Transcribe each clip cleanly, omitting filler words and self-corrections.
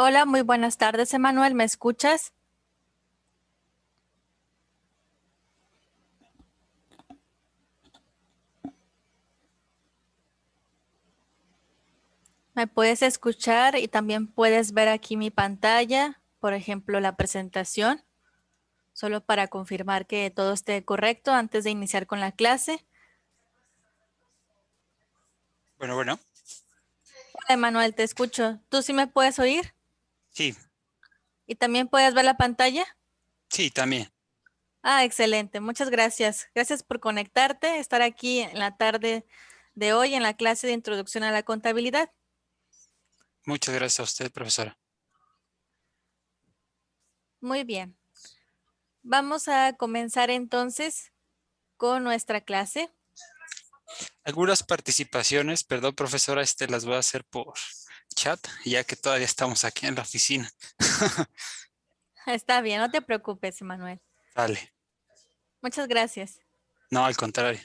Hola, muy buenas tardes, Emanuel. ¿Me escuchas? ¿Me puedes escuchar y también puedes ver aquí mi pantalla, por ejemplo, la presentación, solo para confirmar que todo esté correcto antes de iniciar con la clase? Bueno, Hola, Emanuel, te escucho. ¿Tú sí me puedes oír? sí, ¿Y también puedes ver la pantalla? sí, también. Ah, excelente. Muchas gracias. Gracias por conectarte, estar aquí en la tarde de hoy en la clase de Introducción a la Contabilidad. Muchas gracias a usted, profesora. Muy bien. Vamos a comenzar entonces con nuestra clase. Algunas participaciones, perdón, profesora, las voy a hacer por chat, ya que todavía estamos aquí en la oficina. Está bien, no te preocupes, Manuel. Vale, Muchas gracias. no, al contrario.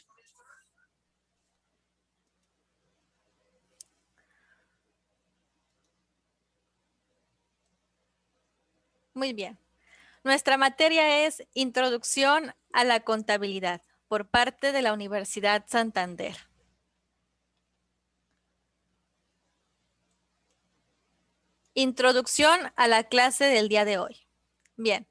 Muy bien. Nuestra materia es Introducción a la Contabilidad por parte de la Universidad Santander. Introducción a la clase del día de hoy. Bien,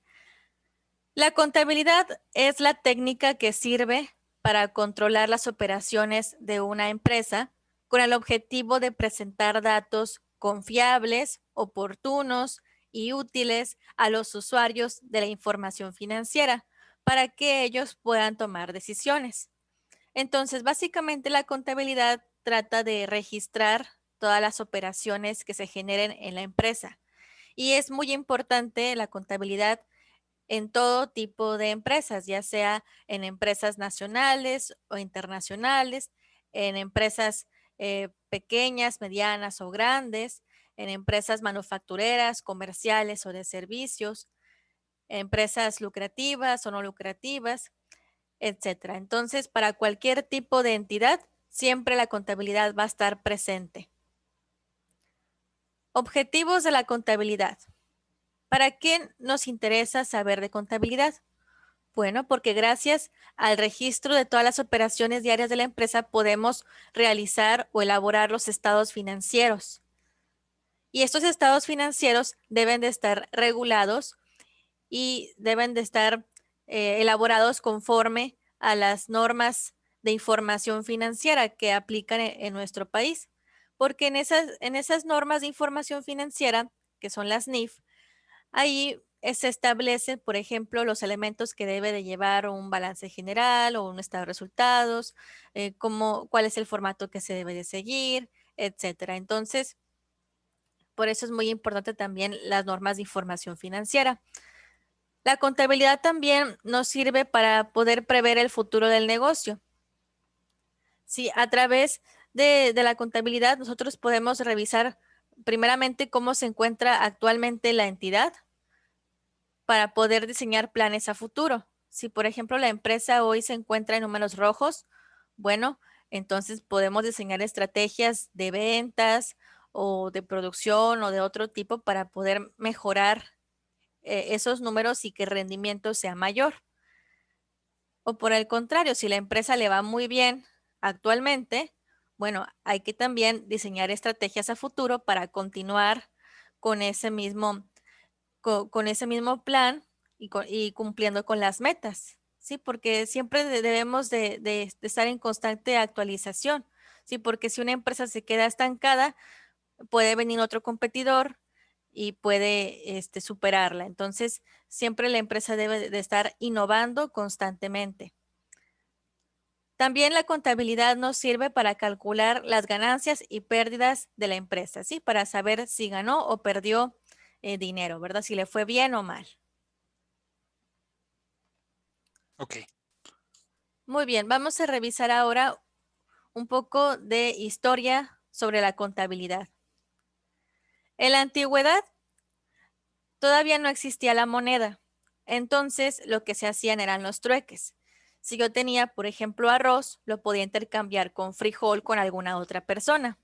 la contabilidad es la técnica que sirve para controlar las operaciones de una empresa con el objetivo de presentar datos confiables, oportunos y útiles a los usuarios de la información financiera para que ellos puedan tomar decisiones. Entonces, básicamente la contabilidad trata de registrar todas las operaciones que se generen en la empresa. Y es muy importante la contabilidad en todo tipo de empresas, ya sea en empresas nacionales o internacionales, en empresas pequeñas, medianas o grandes, en empresas manufactureras, comerciales o de servicios, empresas lucrativas o no lucrativas, etcétera. Entonces, para cualquier tipo de entidad, siempre la contabilidad va a estar presente. Objetivos de la contabilidad. ¿Para qué nos interesa saber de contabilidad? Bueno, porque gracias al registro de todas las operaciones diarias de la empresa podemos realizar o elaborar los estados financieros. Y estos estados financieros deben de estar regulados y deben de estar elaborados conforme a las normas de información financiera que aplican en nuestro país. Porque en esas normas de información financiera, que son las NIF, ahí se establecen, por ejemplo, los elementos que debe de llevar un balance general o un estado de resultados, cuál es el formato que se debe de seguir, etcétera. Entonces, por eso es muy importante también las normas de información financiera. La contabilidad también nos sirve para poder prever el futuro del negocio. Sí, a través de la contabilidad nosotros podemos revisar primeramente cómo se encuentra actualmente la entidad para poder diseñar planes a futuro. Si, por ejemplo, la empresa hoy se encuentra en números rojos, bueno, entonces podemos diseñar estrategias de ventas o de producción o de otro tipo para poder mejorar esos números y que el rendimiento sea mayor. O por el contrario, si la empresa le va muy bien actualmente, bueno, hay que también diseñar estrategias a futuro para continuar con ese mismo, con ese mismo plan y cumpliendo con las metas, ¿sí? Porque siempre debemos de estar en constante actualización, ¿sí? Porque si una empresa se queda estancada, puede venir otro competidor y puede superarla. Entonces, siempre la empresa debe de estar innovando constantemente. También la contabilidad nos sirve para calcular las ganancias y pérdidas de la empresa, ¿sí? Para saber si ganó o perdió dinero, ¿verdad? Si le fue bien o mal. Ok, Muy bien, vamos a revisar ahora un poco de historia sobre la contabilidad. En la antigüedad todavía no existía la moneda, entonces lo que se hacían eran los trueques. Si yo tenía, por ejemplo, arroz, lo podía intercambiar con frijol con alguna otra persona.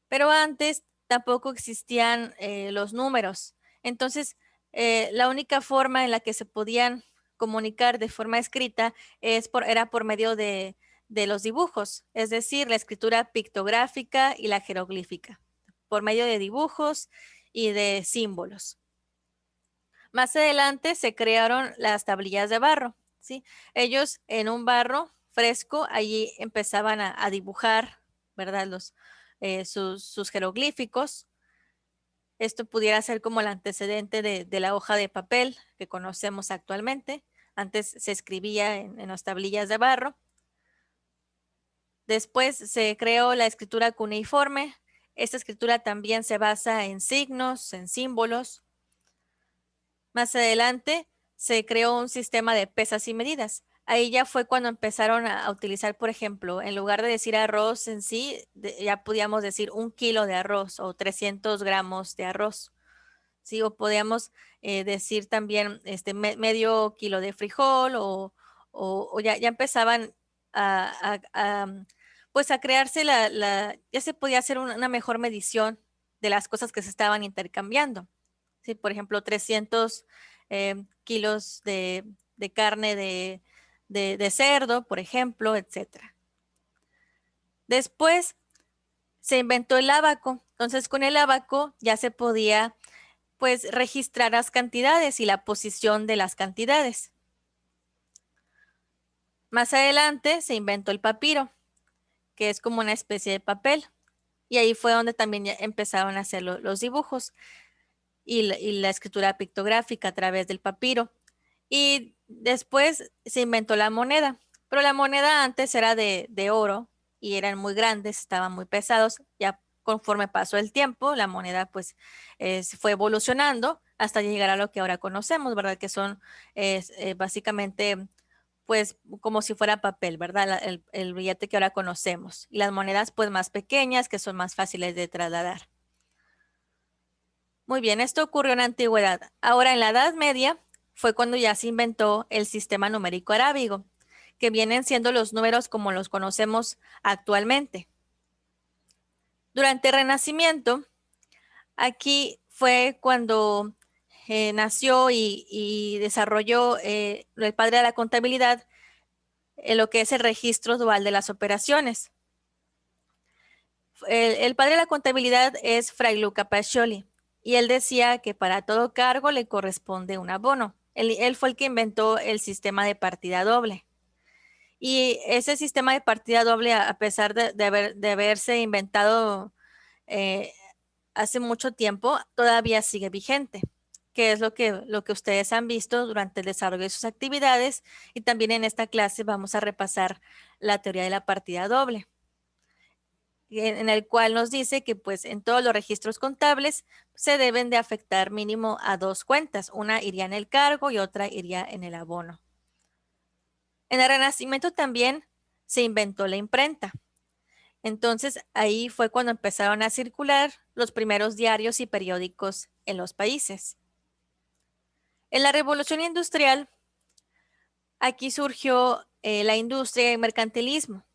Pero antes tampoco existían los números. Entonces, la única forma en la que se podían comunicar de forma escrita era por medio de los dibujos, es decir, la escritura pictográfica y la jeroglífica, por medio de dibujos y de símbolos. Más adelante se crearon las tablillas de barro, ¿sí? Ellos en un barro fresco, allí empezaban a dibujar, ¿verdad? Sus jeroglíficos. Esto pudiera ser como el antecedente de la hoja de papel que conocemos actualmente. Antes se escribía en las tablillas de barro. Después se creó la escritura cuneiforme. Esta escritura también se basa en signos, en símbolos. Más adelante se creó un sistema de pesas y medidas. Ahí ya fue cuando empezaron a utilizar, por ejemplo, en lugar de decir arroz en sí, ya podíamos decir 1 kilo de arroz o 300 gramos de arroz. Sí, o podíamos decir también medio kilo de frijol o ya empezaban pues a crearse ya se podía hacer una mejor medición de las cosas que se estaban intercambiando. Sí, por ejemplo, 300 kilos de carne de cerdo, por ejemplo, etcétera. Después se inventó el ábaco. Entonces, con el ábaco ya se podía pues registrar las cantidades y la posición de las cantidades. Más adelante se inventó el papiro, que es como una especie de papel. Y ahí fue donde también ya empezaron a hacer los dibujos y la escritura pictográfica a través del papiro. Y después se inventó la moneda, pero la moneda antes era de oro y eran muy grandes, estaban muy pesados. Ya conforme pasó el tiempo, la moneda pues fue evolucionando hasta llegar a lo que ahora conocemos, ¿verdad? Que son básicamente pues como si fuera papel, ¿verdad? El billete que ahora conocemos. Y las monedas pues más pequeñas que son más fáciles de trasladar. Muy bien, esto ocurrió en la antigüedad. Ahora en la Edad Media fue cuando ya se inventó el sistema numérico arábigo, que vienen siendo los números como los conocemos actualmente. Durante el Renacimiento, aquí fue cuando nació y desarrolló el padre de la contabilidad lo que es el registro dual de las operaciones. El padre de la contabilidad es Fray Luca Pacioli y él decía que para todo cargo le corresponde un abono. Él fue el que inventó el sistema de partida doble. Y ese sistema de partida doble, a pesar de haberse inventado eh, hace mucho tiempo, todavía sigue vigente, que es lo que ustedes han visto durante el desarrollo de sus actividades. Y también en esta clase vamos a repasar la teoría de la partida doble en el cual nos dice que pues en todos los registros contables se deben de afectar mínimo a dos cuentas. Una iría en el cargo y otra iría en el abono. En el Renacimiento también se inventó la imprenta. Entonces ahí fue cuando empezaron a circular los primeros diarios y periódicos en los países. En la Revolución Industrial, aquí surgió la industria y el mercantilismo.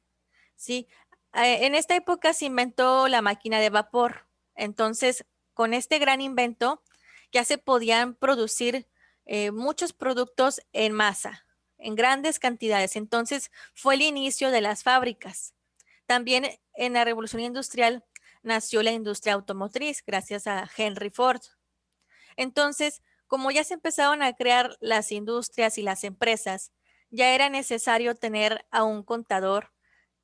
¿Sí? En esta época se inventó la máquina de vapor. Entonces, con este gran invento, ya se podían producir muchos productos en masa, en grandes cantidades. Entonces, fue el inicio de las fábricas. También en la Revolución Industrial nació la industria automotriz, gracias a Henry Ford. Entonces, como ya se empezaron a crear las industrias y las empresas, ya era necesario tener a un contador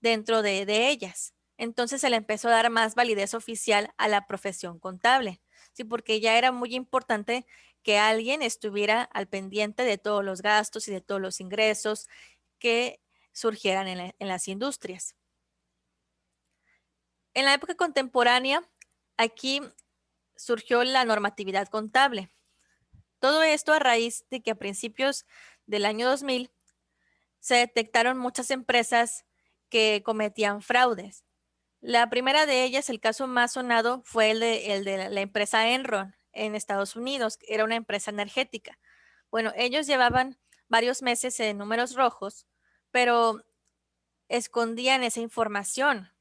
dentro de ellas. Entonces se le empezó a dar más validez oficial a la profesión contable, ¿sí? Porque ya era muy importante que alguien estuviera al pendiente de todos los gastos y de todos los ingresos que surgieran en las industrias. En la época contemporánea, aquí surgió la normatividad contable. Todo esto a raíz de que a principios del año 2000 se detectaron muchas empresas que cometían fraudes. La primera de ellas, el caso más sonado, fue el de la empresa Enron en Estados Unidos, que era una empresa energética. Bueno, ellos llevaban varios meses en números rojos, pero escondían esa información.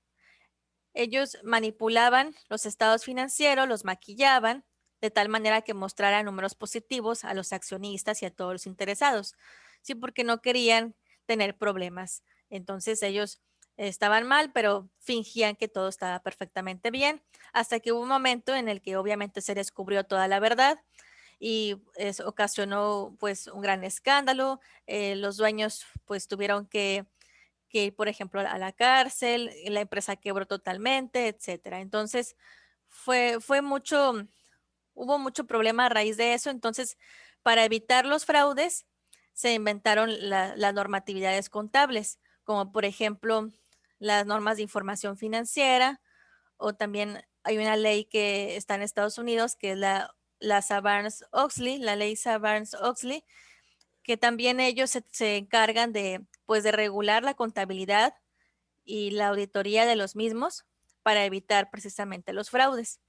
Ellos manipulaban los estados financieros, los maquillaban de tal manera que mostraran números positivos a los accionistas y a todos los interesados. Sí, porque no querían tener problemas. Entonces ellos estaban mal, pero fingían que todo estaba perfectamente bien, hasta que hubo un momento en el que obviamente se descubrió toda la verdad y eso ocasionó pues un gran escándalo. Los dueños pues tuvieron que ir, por ejemplo, a la cárcel, la empresa quebró totalmente, etcétera. Entonces, fue mucho, hubo mucho problema a raíz de eso. Entonces, para evitar los fraudes, se inventaron las normatividades contables, como por ejemplo las normas de información financiera, o también hay una ley que está en Estados Unidos, que es la Sarbanes-Oxley, la ley Sarbanes-Oxley, que también ellos se encargan de, pues, de regular la contabilidad y la auditoría de los mismos para evitar precisamente los fraudes.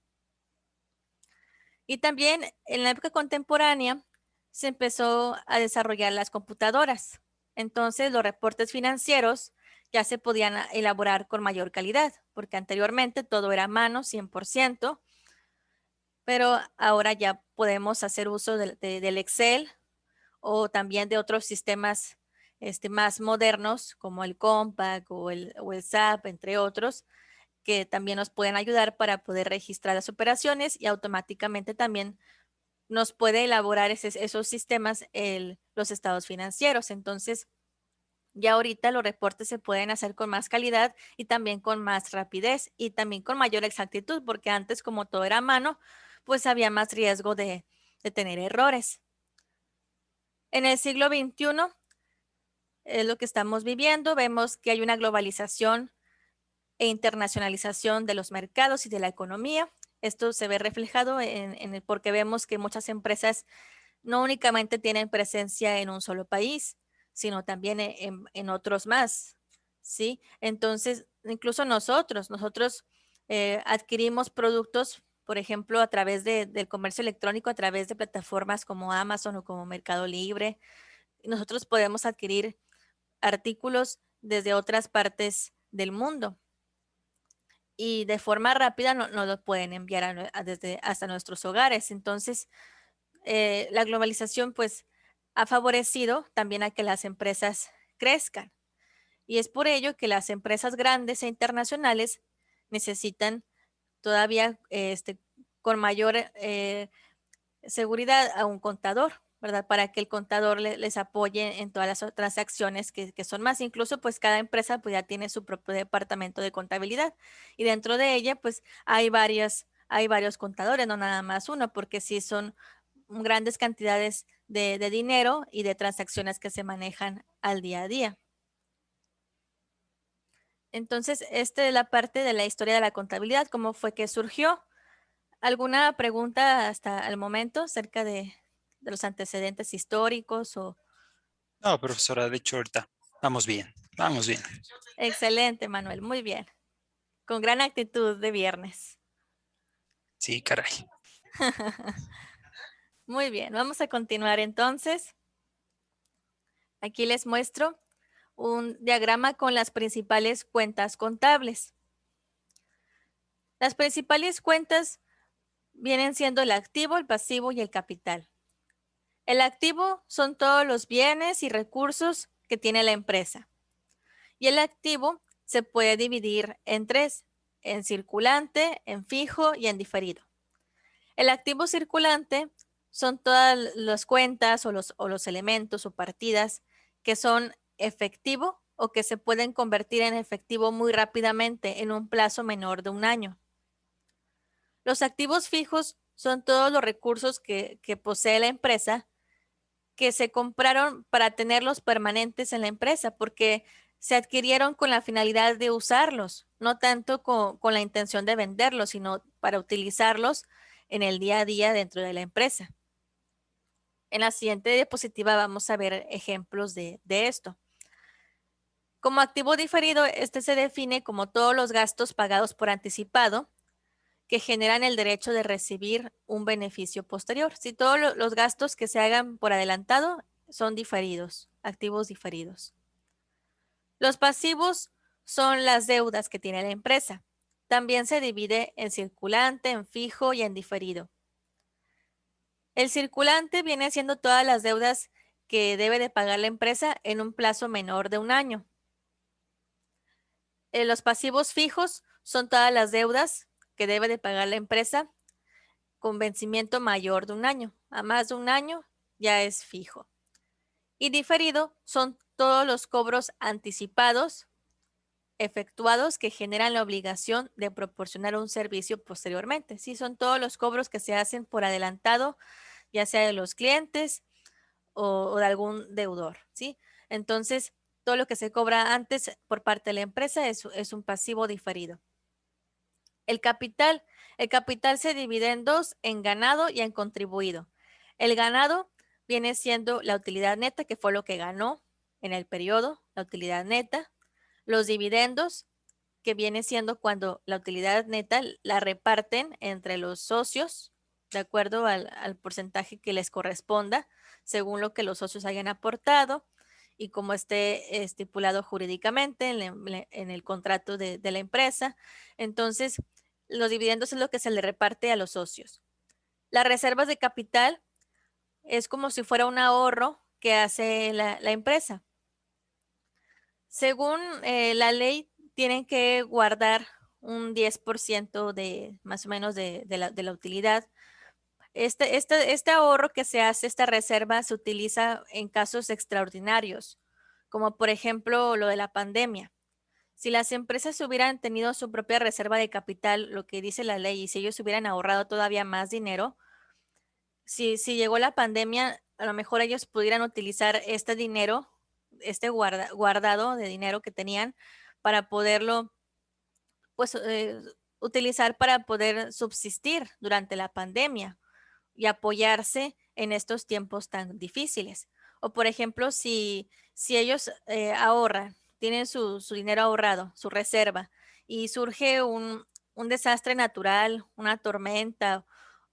Y también en la época contemporánea se empezó a desarrollar las computadoras. Entonces los reportes financieros ya se podían elaborar con mayor calidad, porque anteriormente todo era a mano 100%, pero ahora ya podemos hacer uso del Excel o también de otros sistemas más modernos como el Compaq o el SAP, entre otros, que también nos pueden ayudar para poder registrar las operaciones y automáticamente también nos puede elaborar esos sistemas los estados financieros. Entonces, ya ahorita los reportes se pueden hacer con más calidad y también con más rapidez y también con mayor exactitud, porque antes como todo era a mano, pues había más riesgo de tener errores. En el siglo XXI es lo que estamos viviendo. Vemos que hay una globalización e internacionalización de los mercados y de la economía. Esto se ve reflejado porque vemos que muchas empresas no únicamente tienen presencia en un solo país, sino también en otros más, ¿sí? Entonces, incluso nosotros adquirimos productos, por ejemplo, a través del comercio electrónico, a través de plataformas como Amazon o como Mercado Libre. Nosotros podemos adquirir artículos desde otras partes del mundo y de forma rápida nos lo pueden enviar desde hasta nuestros hogares. Entonces, la globalización pues ha favorecido también a que las empresas crezcan y es por ello que las empresas grandes e internacionales necesitan todavía con mayor seguridad a un contador, ¿verdad? Para que el contador les apoye en todas las transacciones que son más. Incluso, pues cada empresa pues ya tiene su propio departamento de contabilidad y dentro de ella pues hay varios contadores, no nada más uno, porque sí son grandes cantidades de dinero y de transacciones que se manejan al día a día. Entonces, esta es la parte de la historia de la contabilidad, cómo fue que surgió. ¿Alguna pregunta hasta el momento acerca de los antecedentes históricos? No, profesora, de hecho ahorita vamos bien, vamos bien. Excelente, Manuel, muy bien. Con gran actitud de viernes. Sí, caray. Muy bien, vamos a continuar entonces. Aquí les muestro un diagrama con las principales cuentas contables. Las principales cuentas vienen siendo el activo, el pasivo y el capital. El activo son todos los bienes y recursos que tiene la empresa. Y el activo se puede dividir en tres, en circulante, en fijo y en diferido. El activo circulante son todas las cuentas o los elementos o partidas que son efectivo o que se pueden convertir en efectivo muy rápidamente en un plazo menor de un año. Los activos fijos son todos los recursos que posee la empresa que se compraron para tenerlos permanentes en la empresa, porque se adquirieron con la finalidad de usarlos, no tanto con la intención de venderlos, sino para utilizarlos en el día a día dentro de la empresa. En la siguiente diapositiva vamos a ver ejemplos de esto. Como activo diferido, este se define como todos los gastos pagados por anticipado que generan el derecho de recibir un beneficio posterior. Si todos los gastos que se hagan por adelantado son diferidos, activos diferidos. Los pasivos son las deudas que tiene la empresa. También se divide en circulante, en fijo y en diferido. El circulante viene siendo todas las deudas que debe de pagar la empresa en un plazo menor de un año. Los pasivos fijos son todas las deudas que debe de pagar la empresa con vencimiento mayor de un año. A más de un año ya es fijo. Y diferido son todos los cobros anticipados efectuados que generan la obligación de proporcionar un servicio posteriormente. Sí, son todos los cobros que se hacen por adelantado, ya sea de los clientes o de algún deudor, ¿sí? Entonces, todo lo que se cobra antes por parte de la empresa es un pasivo diferido. El capital se divide en dos, en ganado y en contribuido. El ganado viene siendo la utilidad neta, que fue lo que ganó en el periodo, la utilidad neta. Los dividendos, que viene siendo cuando la utilidad neta la reparten entre los socios, de acuerdo al porcentaje que les corresponda, según lo que los socios hayan aportado y como esté estipulado jurídicamente en el contrato de la empresa. Entonces, los dividendos es lo que se le reparte a los socios. Las reservas de capital es como si fuera un ahorro que hace la empresa. Según la ley, tienen que guardar un 10% de más o menos de la utilidad. Este ahorro que se hace, esta reserva, se utiliza en casos extraordinarios, como por ejemplo lo de la pandemia. Si las empresas hubieran tenido su propia reserva de capital, lo que dice la ley, y si ellos hubieran ahorrado todavía más dinero, si llegó la pandemia, a lo mejor ellos pudieran utilizar este dinero, este guardado de dinero que tenían para poderlo, pues, utilizar para poder subsistir durante la pandemia y apoyarse en estos tiempos tan difíciles. O por ejemplo, si ellos ahorran, tienen su dinero ahorrado, su reserva, y surge un desastre natural, una tormenta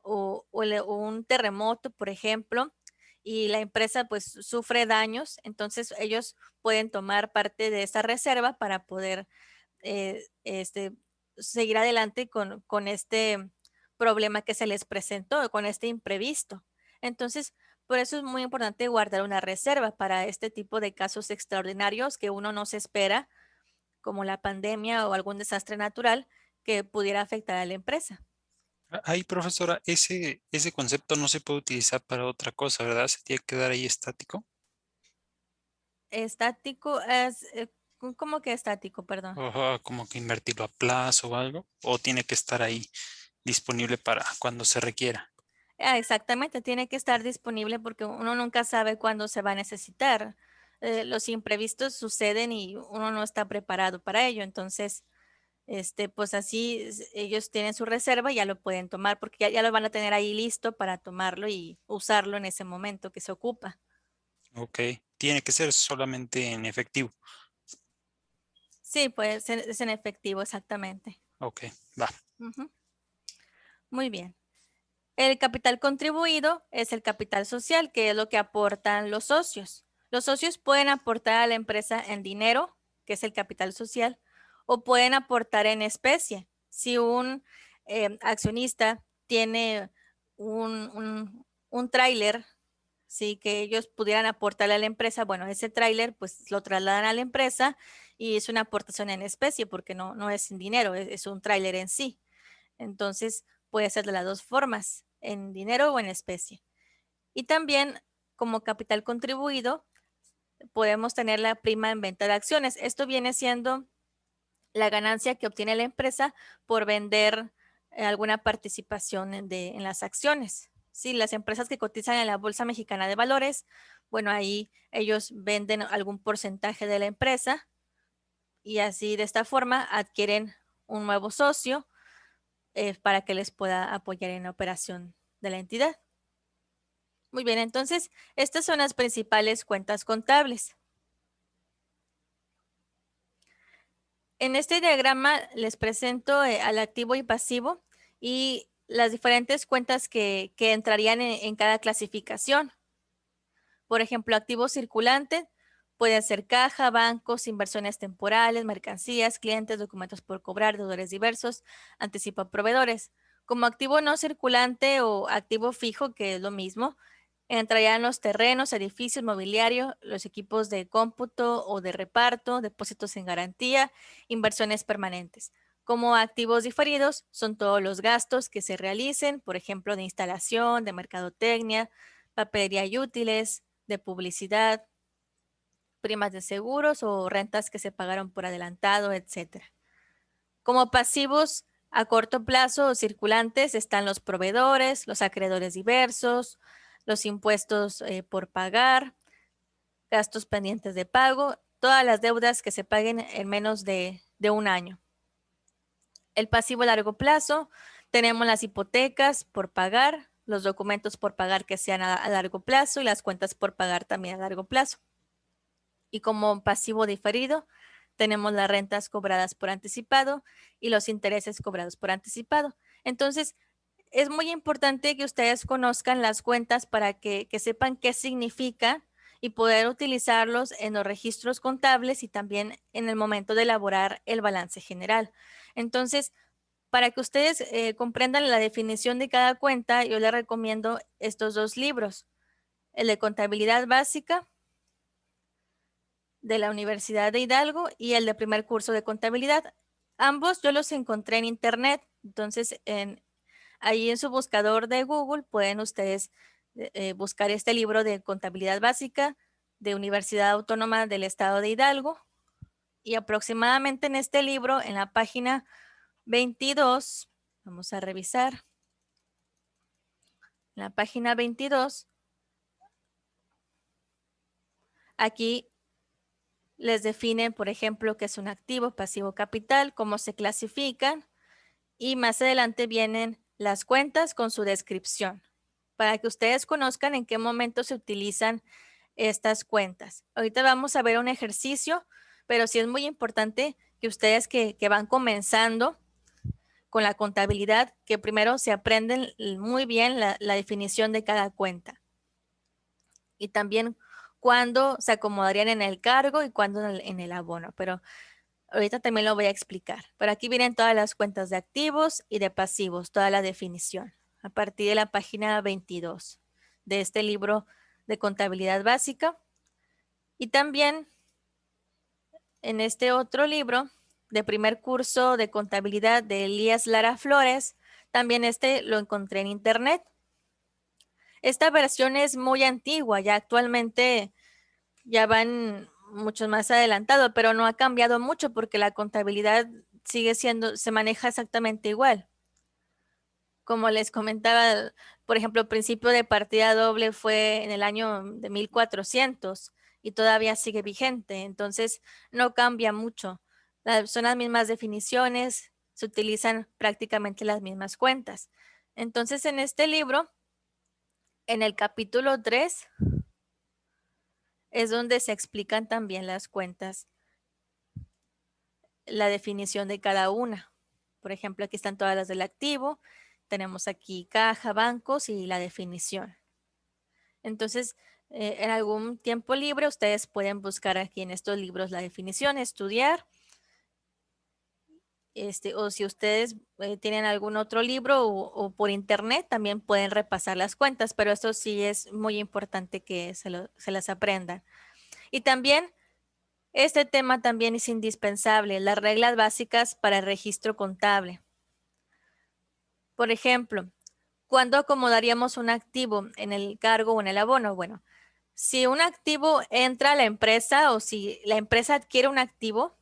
o un terremoto, por ejemplo, y la empresa pues sufre daños, entonces ellos pueden tomar parte de esa reserva para poder seguir adelante con este problema que se les presentó, con este imprevisto. Entonces, por eso es muy importante guardar una reserva para este tipo de casos extraordinarios que uno no se espera, como la pandemia o algún desastre natural que pudiera afectar a la empresa. Ahí, profesora, ese concepto no se puede utilizar para otra cosa, ¿verdad? Se tiene que quedar ahí estático. Estático es, ¿cómo que estático? Perdón. Ojo, como que invertirlo a plazo o algo. O tiene que estar ahí disponible para cuando se requiera. Exactamente, tiene que estar disponible porque uno nunca sabe cuándo se va a necesitar. Los imprevistos suceden y uno no está preparado para ello. Entonces, pues así ellos tienen su reserva y ya lo pueden tomar porque ya lo van a tener ahí listo para tomarlo y usarlo en ese momento que se ocupa. Ok. Tiene que ser solamente en efectivo. Sí, pues es en efectivo, exactamente. Ok, va. Ujú. Muy bien. El capital contribuido es el capital social, que es lo que aportan los socios. Los socios pueden aportar a la empresa en dinero, que es el capital social, o pueden aportar en especie. Si un accionista tiene un tráiler, sí, que ellos pudieran aportarle a la empresa, bueno, ese tráiler pues lo trasladan a la empresa y es una aportación en especie porque no es en dinero, es un tráiler en sí. Entonces, puede ser de las dos formas, en dinero o en especie. Y también, como capital contribuido, podemos tener la prima en venta de acciones. Esto viene siendo la ganancia que obtiene la empresa por vender alguna participación en las acciones. Sí, las empresas que cotizan en la Bolsa Mexicana de Valores, bueno, ahí ellos venden algún porcentaje de la empresa y así de esta forma adquieren un nuevo socio para que les pueda apoyar en la operación de la entidad. Muy bien, entonces estas son las principales cuentas contables. En este diagrama les presento al activo y pasivo y las diferentes cuentas que entrarían en cada clasificación. Por ejemplo, activo circulante Puede ser caja, bancos, inversiones temporales, mercancías, clientes, documentos por cobrar, deudores diversos, anticipo a proveedores. Como activo no circulante o activo fijo, que es lo mismo, entrarían los terrenos, edificios, mobiliario, los equipos de cómputo o de reparto, depósitos en garantía, inversiones permanentes. Como activos diferidos son todos los gastos que se realicen, por ejemplo, de instalación, de mercadotecnia, papelería y útiles, de publicidad, primas de seguros o rentas que se pagaron por adelantado, etc. Como pasivos a corto plazo o circulantes están los proveedores, los acreedores diversos, los impuestos por pagar, gastos pendientes de pago, todas las deudas que se paguen en menos de un año. El pasivo a largo plazo, tenemos las hipotecas por pagar, los documentos por pagar que sean a largo plazo y las cuentas por pagar también a largo plazo. Y como pasivo diferido, tenemos las rentas cobradas por anticipado y los intereses cobrados por anticipado. Entonces, es muy importante que ustedes conozcan las cuentas para que sepan qué significa y poder utilizarlos en los registros contables y también en el momento de elaborar el balance general. Entonces, para que ustedes comprendan la definición de cada cuenta, yo les recomiendo estos dos libros, el de Contabilidad Básica de la Universidad de Hidalgo y el de primer curso de contabilidad. Ambos yo los encontré en internet, entonces ahí en su buscador de Google pueden ustedes buscar este libro de contabilidad básica de Universidad Autónoma del Estado de Hidalgo y aproximadamente en este libro, en la página 22, vamos a revisar, en la página 22, aquí les definen, por ejemplo, qué es un activo, pasivo, capital, cómo se clasifican y más adelante vienen las cuentas con su descripción para que ustedes conozcan en qué momento se utilizan estas cuentas. Ahorita vamos a ver un ejercicio, pero sí es muy importante que ustedes que van comenzando con la contabilidad, que primero se aprenden muy bien la definición de cada cuenta y también cuándo se acomodarían en el cargo y cuándo en el abono, pero ahorita también lo voy a explicar. Pero aquí vienen todas las cuentas de activos y de pasivos, toda la definición, a partir de la página 22 de este libro de contabilidad básica. Y también en este otro libro de primer curso de contabilidad de Elías Lara Flores, también este lo encontré en internet. Esta versión es muy antigua, ya actualmente ya van mucho más adelantado, pero no ha cambiado mucho porque la contabilidad sigue siendo, se maneja exactamente igual. Como les comentaba, por ejemplo, el principio de partida doble fue en el año de 1400 y todavía sigue vigente, entonces no cambia mucho. Son las mismas definiciones, se utilizan prácticamente las mismas cuentas. Entonces, en este libro, en el capítulo 3, es donde se explican también las cuentas, la definición de cada una. Por ejemplo, aquí están todas las del activo, tenemos aquí caja, bancos y la definición. Entonces, en algún tiempo libre, ustedes pueden buscar aquí en estos libros la definición, estudiar. O si ustedes tienen algún otro libro o por internet, también pueden repasar las cuentas, pero esto sí es muy importante que se las aprendan. Y también este tema también es indispensable, las reglas básicas para el registro contable. Por ejemplo, ¿cuándo acomodaríamos un activo en el cargo o en el abono? Bueno, si un activo entra a la empresa o si la empresa adquiere un activo,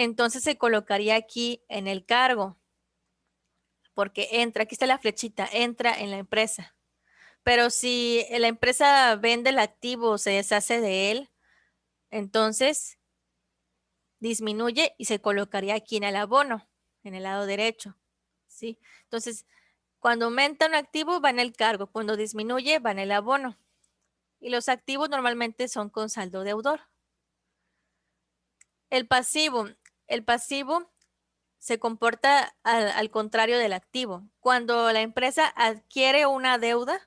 entonces se colocaría aquí en el cargo, porque entra, aquí está la flechita, entra en la empresa. Pero si la empresa vende el activo o se deshace de él, entonces disminuye y se colocaría aquí en el abono, en el lado derecho, ¿sí? Entonces, cuando aumenta un activo va en el cargo, cuando disminuye va en el abono. Y los activos normalmente son con saldo deudor. El pasivo se comporta al contrario del activo. Cuando la empresa adquiere una deuda,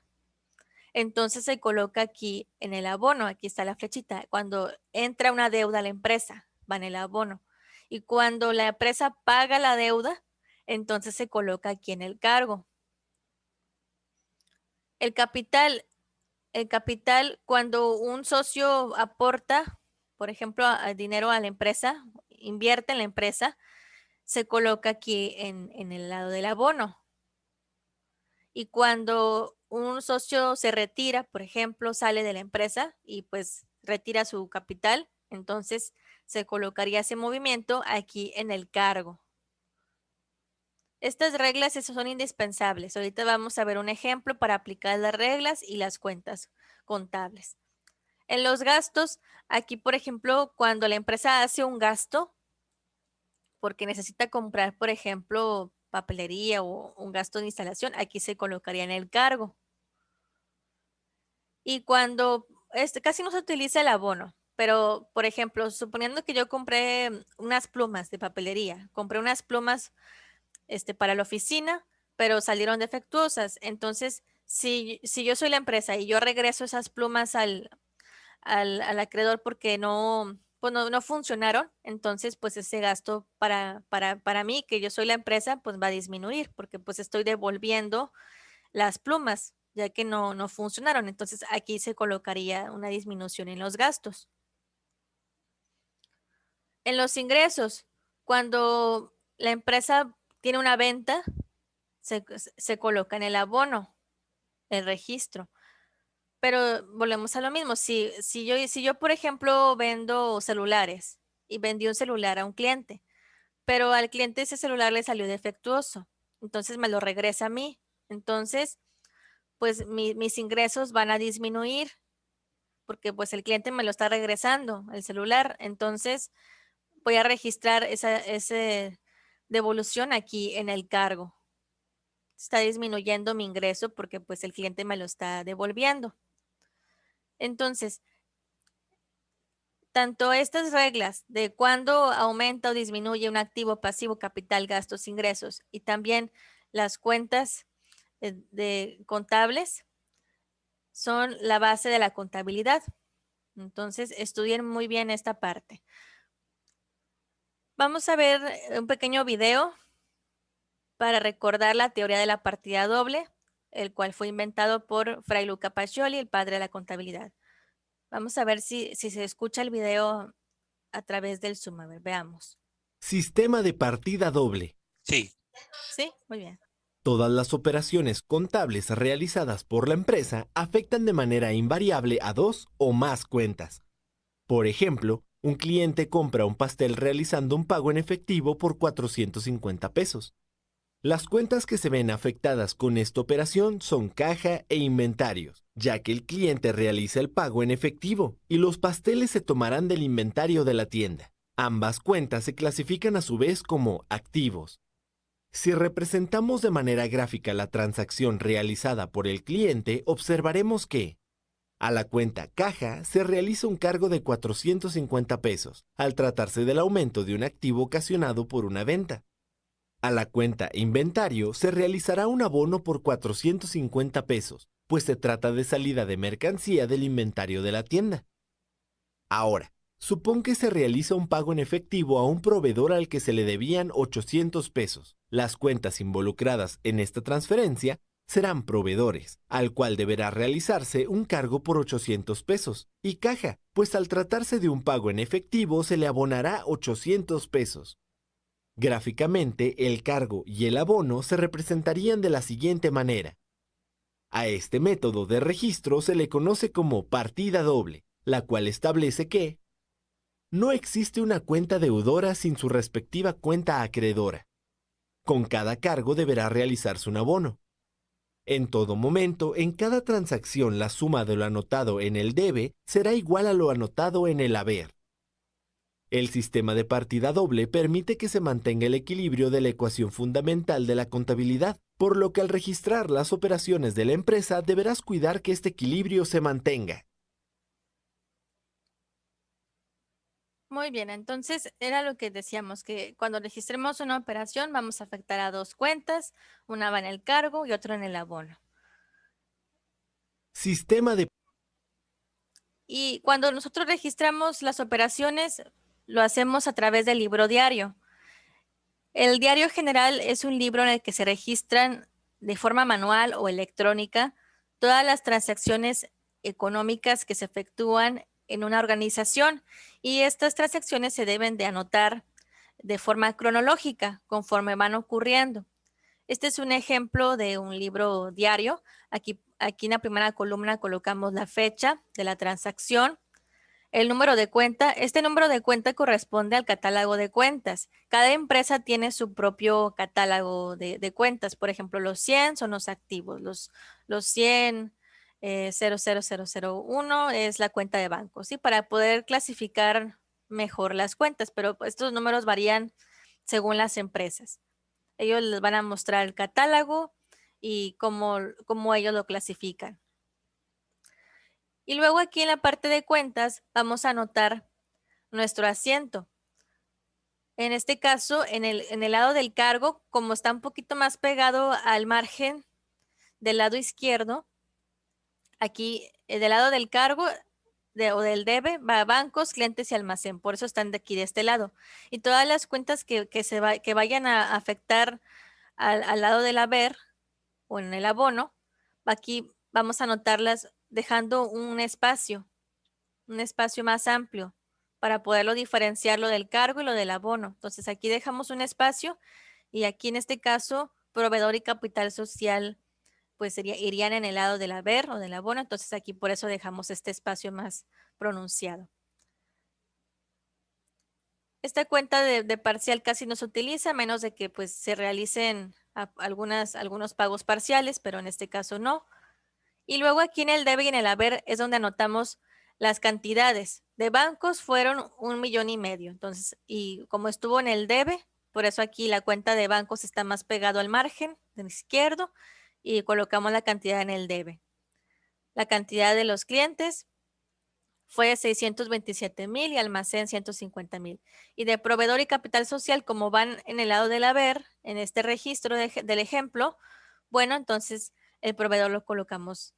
entonces se coloca aquí en el abono, aquí está la flechita. Cuando entra una deuda a la empresa, va en el abono. Y cuando la empresa paga la deuda, entonces se coloca aquí en el cargo. El capital, cuando un socio aporta, por ejemplo, dinero a la empresa, invierte en la empresa, se coloca aquí en el lado del abono. Y cuando un socio se retira, por ejemplo, sale de la empresa y pues retira su capital, entonces se colocaría ese movimiento aquí en el cargo. Estas reglas son indispensables. Ahorita vamos a ver un ejemplo para aplicar las reglas y las cuentas contables. En los gastos, aquí, por ejemplo, cuando la empresa hace un gasto, porque necesita comprar, por ejemplo, papelería o un gasto de instalación, aquí se colocaría en el cargo. Y cuando casi no se utiliza el abono, pero por ejemplo, suponiendo que yo compré unas plumas de papelería, compré unas plumas para la oficina, pero salieron defectuosas. Entonces, si yo soy la empresa y yo regreso esas plumas al acreedor porque no, pues no funcionaron, entonces pues ese gasto para mí, que yo soy la empresa, pues va a disminuir porque pues estoy devolviendo las plumas, ya que no funcionaron. Entonces aquí se colocaría una disminución en los gastos. En los ingresos, cuando la empresa tiene una venta, se coloca en el abono, el registro. Pero volvemos a lo mismo. Si yo, por ejemplo, vendo celulares y vendí un celular a un cliente, pero al cliente ese celular le salió defectuoso, entonces me lo regresa a mí. Entonces, pues mis ingresos van a disminuir porque pues el cliente me lo está regresando, el celular. Entonces voy a registrar esa devolución aquí en el cargo. Está disminuyendo mi ingreso porque pues el cliente me lo está devolviendo. Entonces, tanto estas reglas de cuándo aumenta o disminuye un activo, pasivo, capital, gastos, ingresos y también las cuentas de contables son la base de la contabilidad. Entonces, estudien muy bien esta parte. Vamos a ver un pequeño video para recordar la teoría de la partida doble, el cual fue inventado por Fray Luca Pacioli, el padre de la contabilidad. Vamos a ver si se escucha el video a través del Zoom. A ver, veamos. Sistema de partida doble. Sí, Sí, muy bien. Todas las operaciones contables realizadas por la empresa afectan de manera invariable a dos o más cuentas. Por ejemplo, un cliente compra un pastel realizando un pago en efectivo por 450 pesos. Las cuentas que se ven afectadas con esta operación son caja e inventarios, ya que el cliente realiza el pago en efectivo y los pasteles se tomarán del inventario de la tienda. Ambas cuentas se clasifican a su vez como activos. Si representamos de manera gráfica la transacción realizada por el cliente, observaremos que a la cuenta caja se realiza un cargo de 450 pesos, al tratarse del aumento de un activo ocasionado por una venta. A la cuenta inventario se realizará un abono por 450 pesos, pues se trata de salida de mercancía del inventario de la tienda. Ahora, supón que se realiza un pago en efectivo a un proveedor al que se le debían 800 pesos. Las cuentas involucradas en esta transferencia serán proveedores, al cual deberá realizarse un cargo por 800 pesos, y caja, pues al tratarse de un pago en efectivo se le abonará 800 pesos. Gráficamente, el cargo y el abono se representarían de la siguiente manera. A este método de registro se le conoce como partida doble, la cual establece que no existe una cuenta deudora sin su respectiva cuenta acreedora. Con cada cargo deberá realizarse un abono. En todo momento, en cada transacción, la suma de lo anotado en el debe será igual a lo anotado en el haber. El sistema de partida doble permite que se mantenga el equilibrio de la ecuación fundamental de la contabilidad, por lo que al registrar las operaciones de la empresa deberás cuidar que este equilibrio se mantenga. Muy bien, entonces era lo que decíamos, que cuando registremos una operación vamos a afectar a dos cuentas, una va en el cargo y otra en el abono. Sistema de... Y cuando nosotros registramos las operaciones, lo hacemos a través del libro diario. El diario general es un libro en el que se registran de forma manual o electrónica todas las transacciones económicas que se efectúan en una organización, y estas transacciones se deben de anotar de forma cronológica conforme van ocurriendo. Este es un ejemplo de un libro diario. Aquí en la primera columna colocamos la fecha de la transacción, el número de cuenta. Este número de cuenta corresponde al catálogo de cuentas. Cada empresa tiene su propio catálogo de cuentas. Por ejemplo, los 100 son los activos, los 100, 00001 es la cuenta de banco, ¿sí? Para poder clasificar mejor las cuentas, pero estos números varían según las empresas. Ellos les van a mostrar el catálogo y cómo ellos lo clasifican. Y luego aquí en la parte de cuentas vamos a anotar nuestro asiento. En este caso, en el lado del cargo, como está un poquito más pegado al margen del lado izquierdo, aquí del lado del cargo o del debe va a bancos, clientes y almacén. Por eso están de aquí de este lado. Y todas las cuentas que vayan a afectar al lado del haber o en el abono, aquí vamos a anotarlas dejando un espacio más amplio para poderlo diferenciar lo del cargo y lo del abono. Entonces aquí dejamos un espacio y aquí en este caso proveedor y capital social pues irían en el lado del haber o del abono. Entonces aquí por eso dejamos este espacio más pronunciado. Esta cuenta de parcial casi no se utiliza, a menos de que pues se realicen algunos pagos parciales, pero en este caso no. Y luego aquí en el debe y en el haber es donde anotamos las cantidades. De bancos fueron 1,5 millones. Entonces, y como estuvo en el debe, por eso aquí la cuenta de bancos está más pegado al margen del izquierdo y colocamos la cantidad en el debe. La cantidad de los clientes fue 627,000 y almacén 150,000. Y de proveedor y capital social, como van en el lado del haber, en este registro del ejemplo, bueno, entonces el proveedor lo colocamos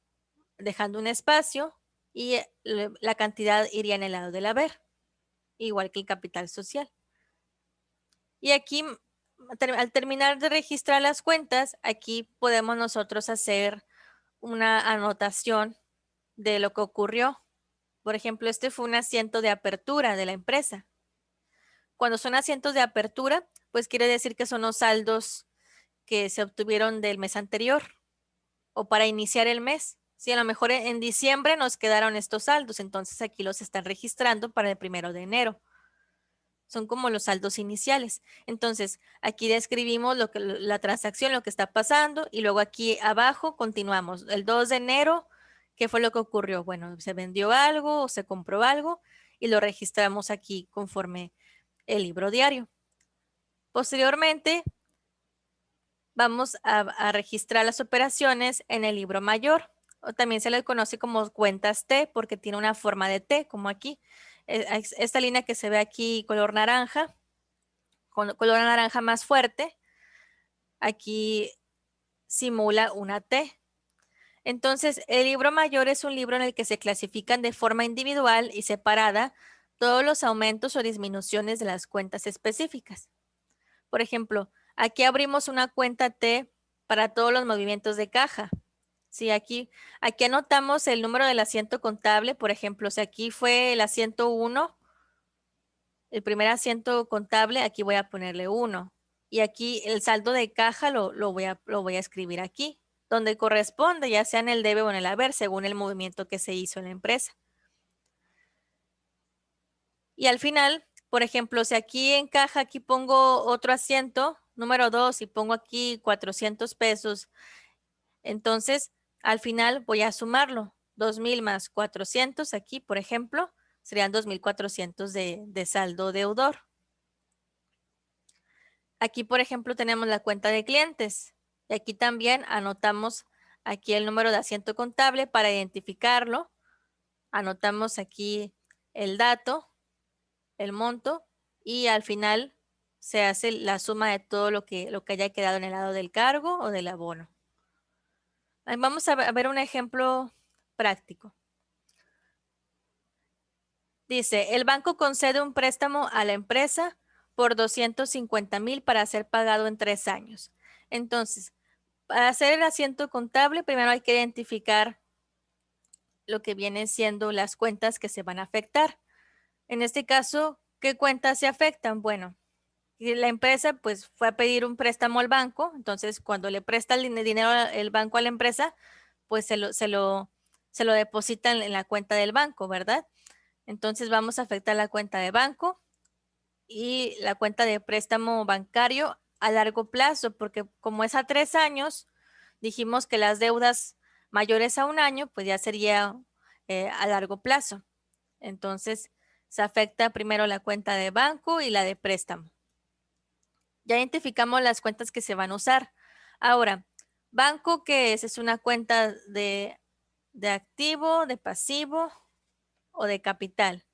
dejando un espacio y la cantidad iría en el lado del haber, igual que el capital social. Y aquí, al terminar de registrar las cuentas, aquí podemos nosotros hacer una anotación de lo que ocurrió. Por ejemplo, este fue un asiento de apertura de la empresa. Cuando son asientos de apertura, pues quiere decir que son los saldos que se obtuvieron del mes anterior o para iniciar el mes. Si a lo mejor en diciembre nos quedaron estos saldos, entonces aquí los están registrando para el 1 de enero. Son como los saldos iniciales. Entonces, aquí describimos la transacción, lo que está pasando, y luego aquí abajo continuamos. El 2 de enero, ¿qué fue lo que ocurrió? Bueno, se vendió algo o se compró algo y lo registramos aquí conforme el libro diario. Posteriormente, vamos a registrar las operaciones en el libro mayor, o también se le conoce como cuentas T porque tiene una forma de T, como aquí. Esta línea que se ve aquí color naranja, con color naranja más fuerte, aquí simula una T. Entonces, el libro mayor es un libro en el que se clasifican de forma individual y separada todos los aumentos o disminuciones de las cuentas específicas. Por ejemplo, aquí abrimos una cuenta T para todos los movimientos de caja. Sí, aquí anotamos el número del asiento contable. Por ejemplo, si aquí fue el asiento 1, el primer asiento contable, aquí voy a ponerle 1. Y aquí el saldo de caja lo voy a escribir aquí, donde corresponde, ya sea en el debe o en el haber, según el movimiento que se hizo en la empresa. Y al final, por ejemplo, si aquí en caja, aquí pongo otro asiento, número 2, y pongo aquí 400 pesos, entonces al final voy a sumarlo. 2,000 más 400 aquí, por ejemplo, serían 2,400 de saldo deudor. Aquí, por ejemplo, tenemos la cuenta de clientes. Y aquí también anotamos aquí el número de asiento contable para identificarlo. Anotamos aquí el dato, el monto, y al final se hace la suma de todo lo que haya quedado en el lado del cargo o del abono. Vamos a ver un ejemplo práctico. Dice, el banco concede un préstamo a la empresa por 250,000 para ser pagado en 3 años. Entonces, para hacer el asiento contable, primero hay que identificar lo que vienen siendo las cuentas que se van a afectar. En este caso, ¿qué cuentas se afectan? Bueno, la empresa pues fue a pedir un préstamo al banco, entonces cuando le presta el dinero el banco a la empresa, pues se lo depositan en la cuenta del banco, ¿verdad? Entonces vamos a afectar la cuenta de banco y la cuenta de préstamo bancario a largo plazo, porque como es a 3 años, dijimos que las deudas mayores a 1 año, pues ya sería a largo plazo. Entonces, se afecta primero la cuenta de banco y la de préstamo. Ya identificamos las cuentas que se van a usar. Ahora, banco, ¿qué es? ¿Es una cuenta de activo, de pasivo o de capital?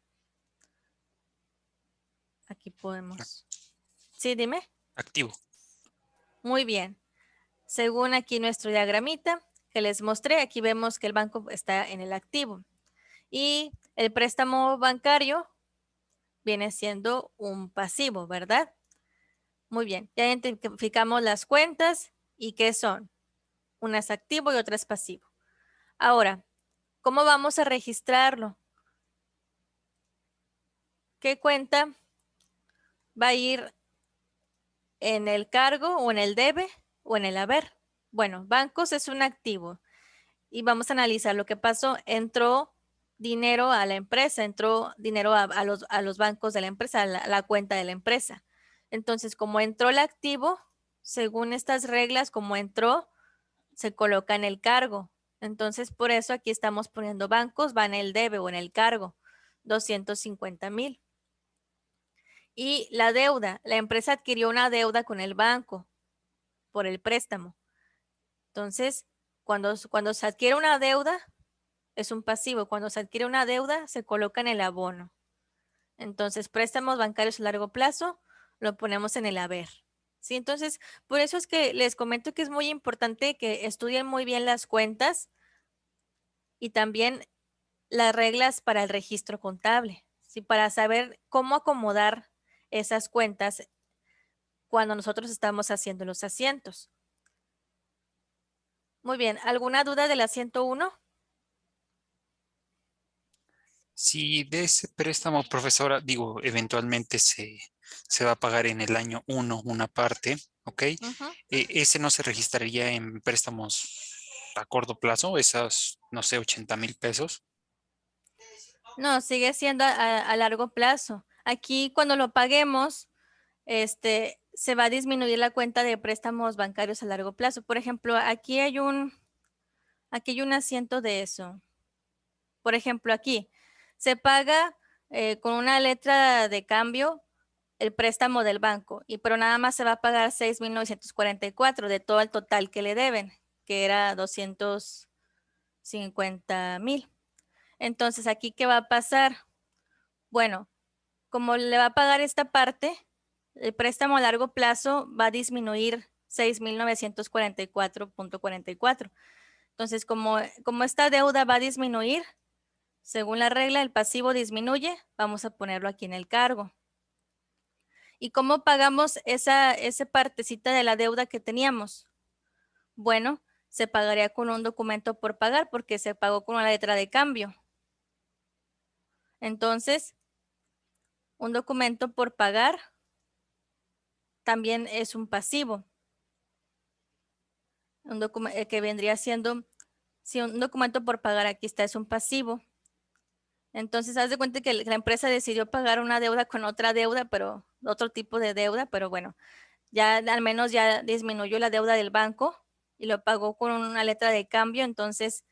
Aquí podemos. Sí, dime. Activo. Muy bien. Según aquí nuestro diagramita que les mostré, aquí vemos que el banco está en el activo. Y el préstamo bancario viene siendo un pasivo, ¿verdad? Muy bien, ya identificamos las cuentas y qué son. Una es activo y otra es pasivo. Ahora, ¿cómo vamos a registrarlo? ¿Qué cuenta va a ir en el cargo o en el debe o en el haber? Bueno, bancos es un activo y vamos a analizar lo que pasó. Entró dinero a la empresa, entró dinero a los bancos de la empresa, a la cuenta de la empresa. Entonces, como entró el activo, según estas reglas, como entró, se coloca en el cargo. Entonces, por eso aquí estamos poniendo bancos, va en el debe o en el cargo, 250,000. Y la deuda, la empresa adquirió una deuda con el banco por el préstamo. Entonces, cuando se adquiere una deuda, es un pasivo. Cuando se adquiere una deuda, se coloca en el abono. Entonces, préstamos bancarios a largo plazo, lo ponemos en el haber. ¿Sí? Entonces, por eso es que les comento que es muy importante que estudien muy bien las cuentas y también las reglas para el registro contable, ¿sí? Para saber cómo acomodar esas cuentas cuando nosotros estamos haciendo los asientos. Muy bien, ¿alguna duda del asiento 1? Si de ese préstamo, profesora, digo, eventualmente se va a pagar en el año 1 una parte, ¿ok? Ese no se registraría en préstamos a corto plazo, esas, no sé, 80,000 pesos. No, sigue siendo a largo plazo. Aquí cuando lo paguemos, se va a disminuir la cuenta de préstamos bancarios a largo plazo. Por ejemplo, aquí hay un asiento de eso. Por ejemplo, aquí se paga con una letra de cambio el préstamo del banco, pero nada más se va a pagar 6,944 de todo el total que le deben, que era 250,000. Entonces, aquí, ¿qué va a pasar? Bueno, como le va a pagar esta parte, el préstamo a largo plazo va a disminuir 6,944.44. Entonces, como esta deuda va a disminuir, según la regla, el pasivo disminuye, vamos a ponerlo aquí en el cargo. ¿Y cómo pagamos esa partecita de la deuda que teníamos? Bueno, se pagaría con un documento por pagar porque se pagó con una letra de cambio. Entonces, un documento por pagar también es un pasivo. Un documento que vendría siendo, si un documento por pagar aquí está, es un pasivo. Entonces, haz de cuenta que la empresa decidió pagar una deuda con otra deuda, pero otro tipo de deuda, pero bueno, ya al menos ya disminuyó la deuda del banco y lo pagó con una letra de cambio. Entonces,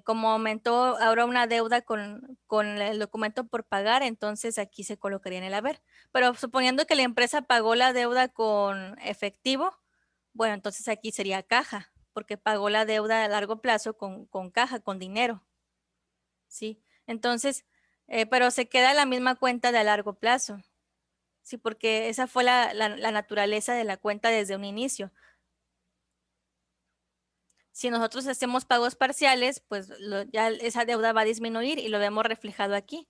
como aumentó ahora una deuda con el documento por pagar, entonces aquí se colocaría en el haber. Pero suponiendo que la empresa pagó la deuda con efectivo, bueno, entonces aquí sería caja, porque pagó la deuda a largo plazo con caja, con dinero. ¿Sí? Entonces, pero se queda la misma cuenta de a largo plazo. Sí, porque esa fue la naturaleza de la cuenta desde un inicio. Si nosotros hacemos pagos parciales, pues ya esa deuda va a disminuir y lo vemos reflejado aquí,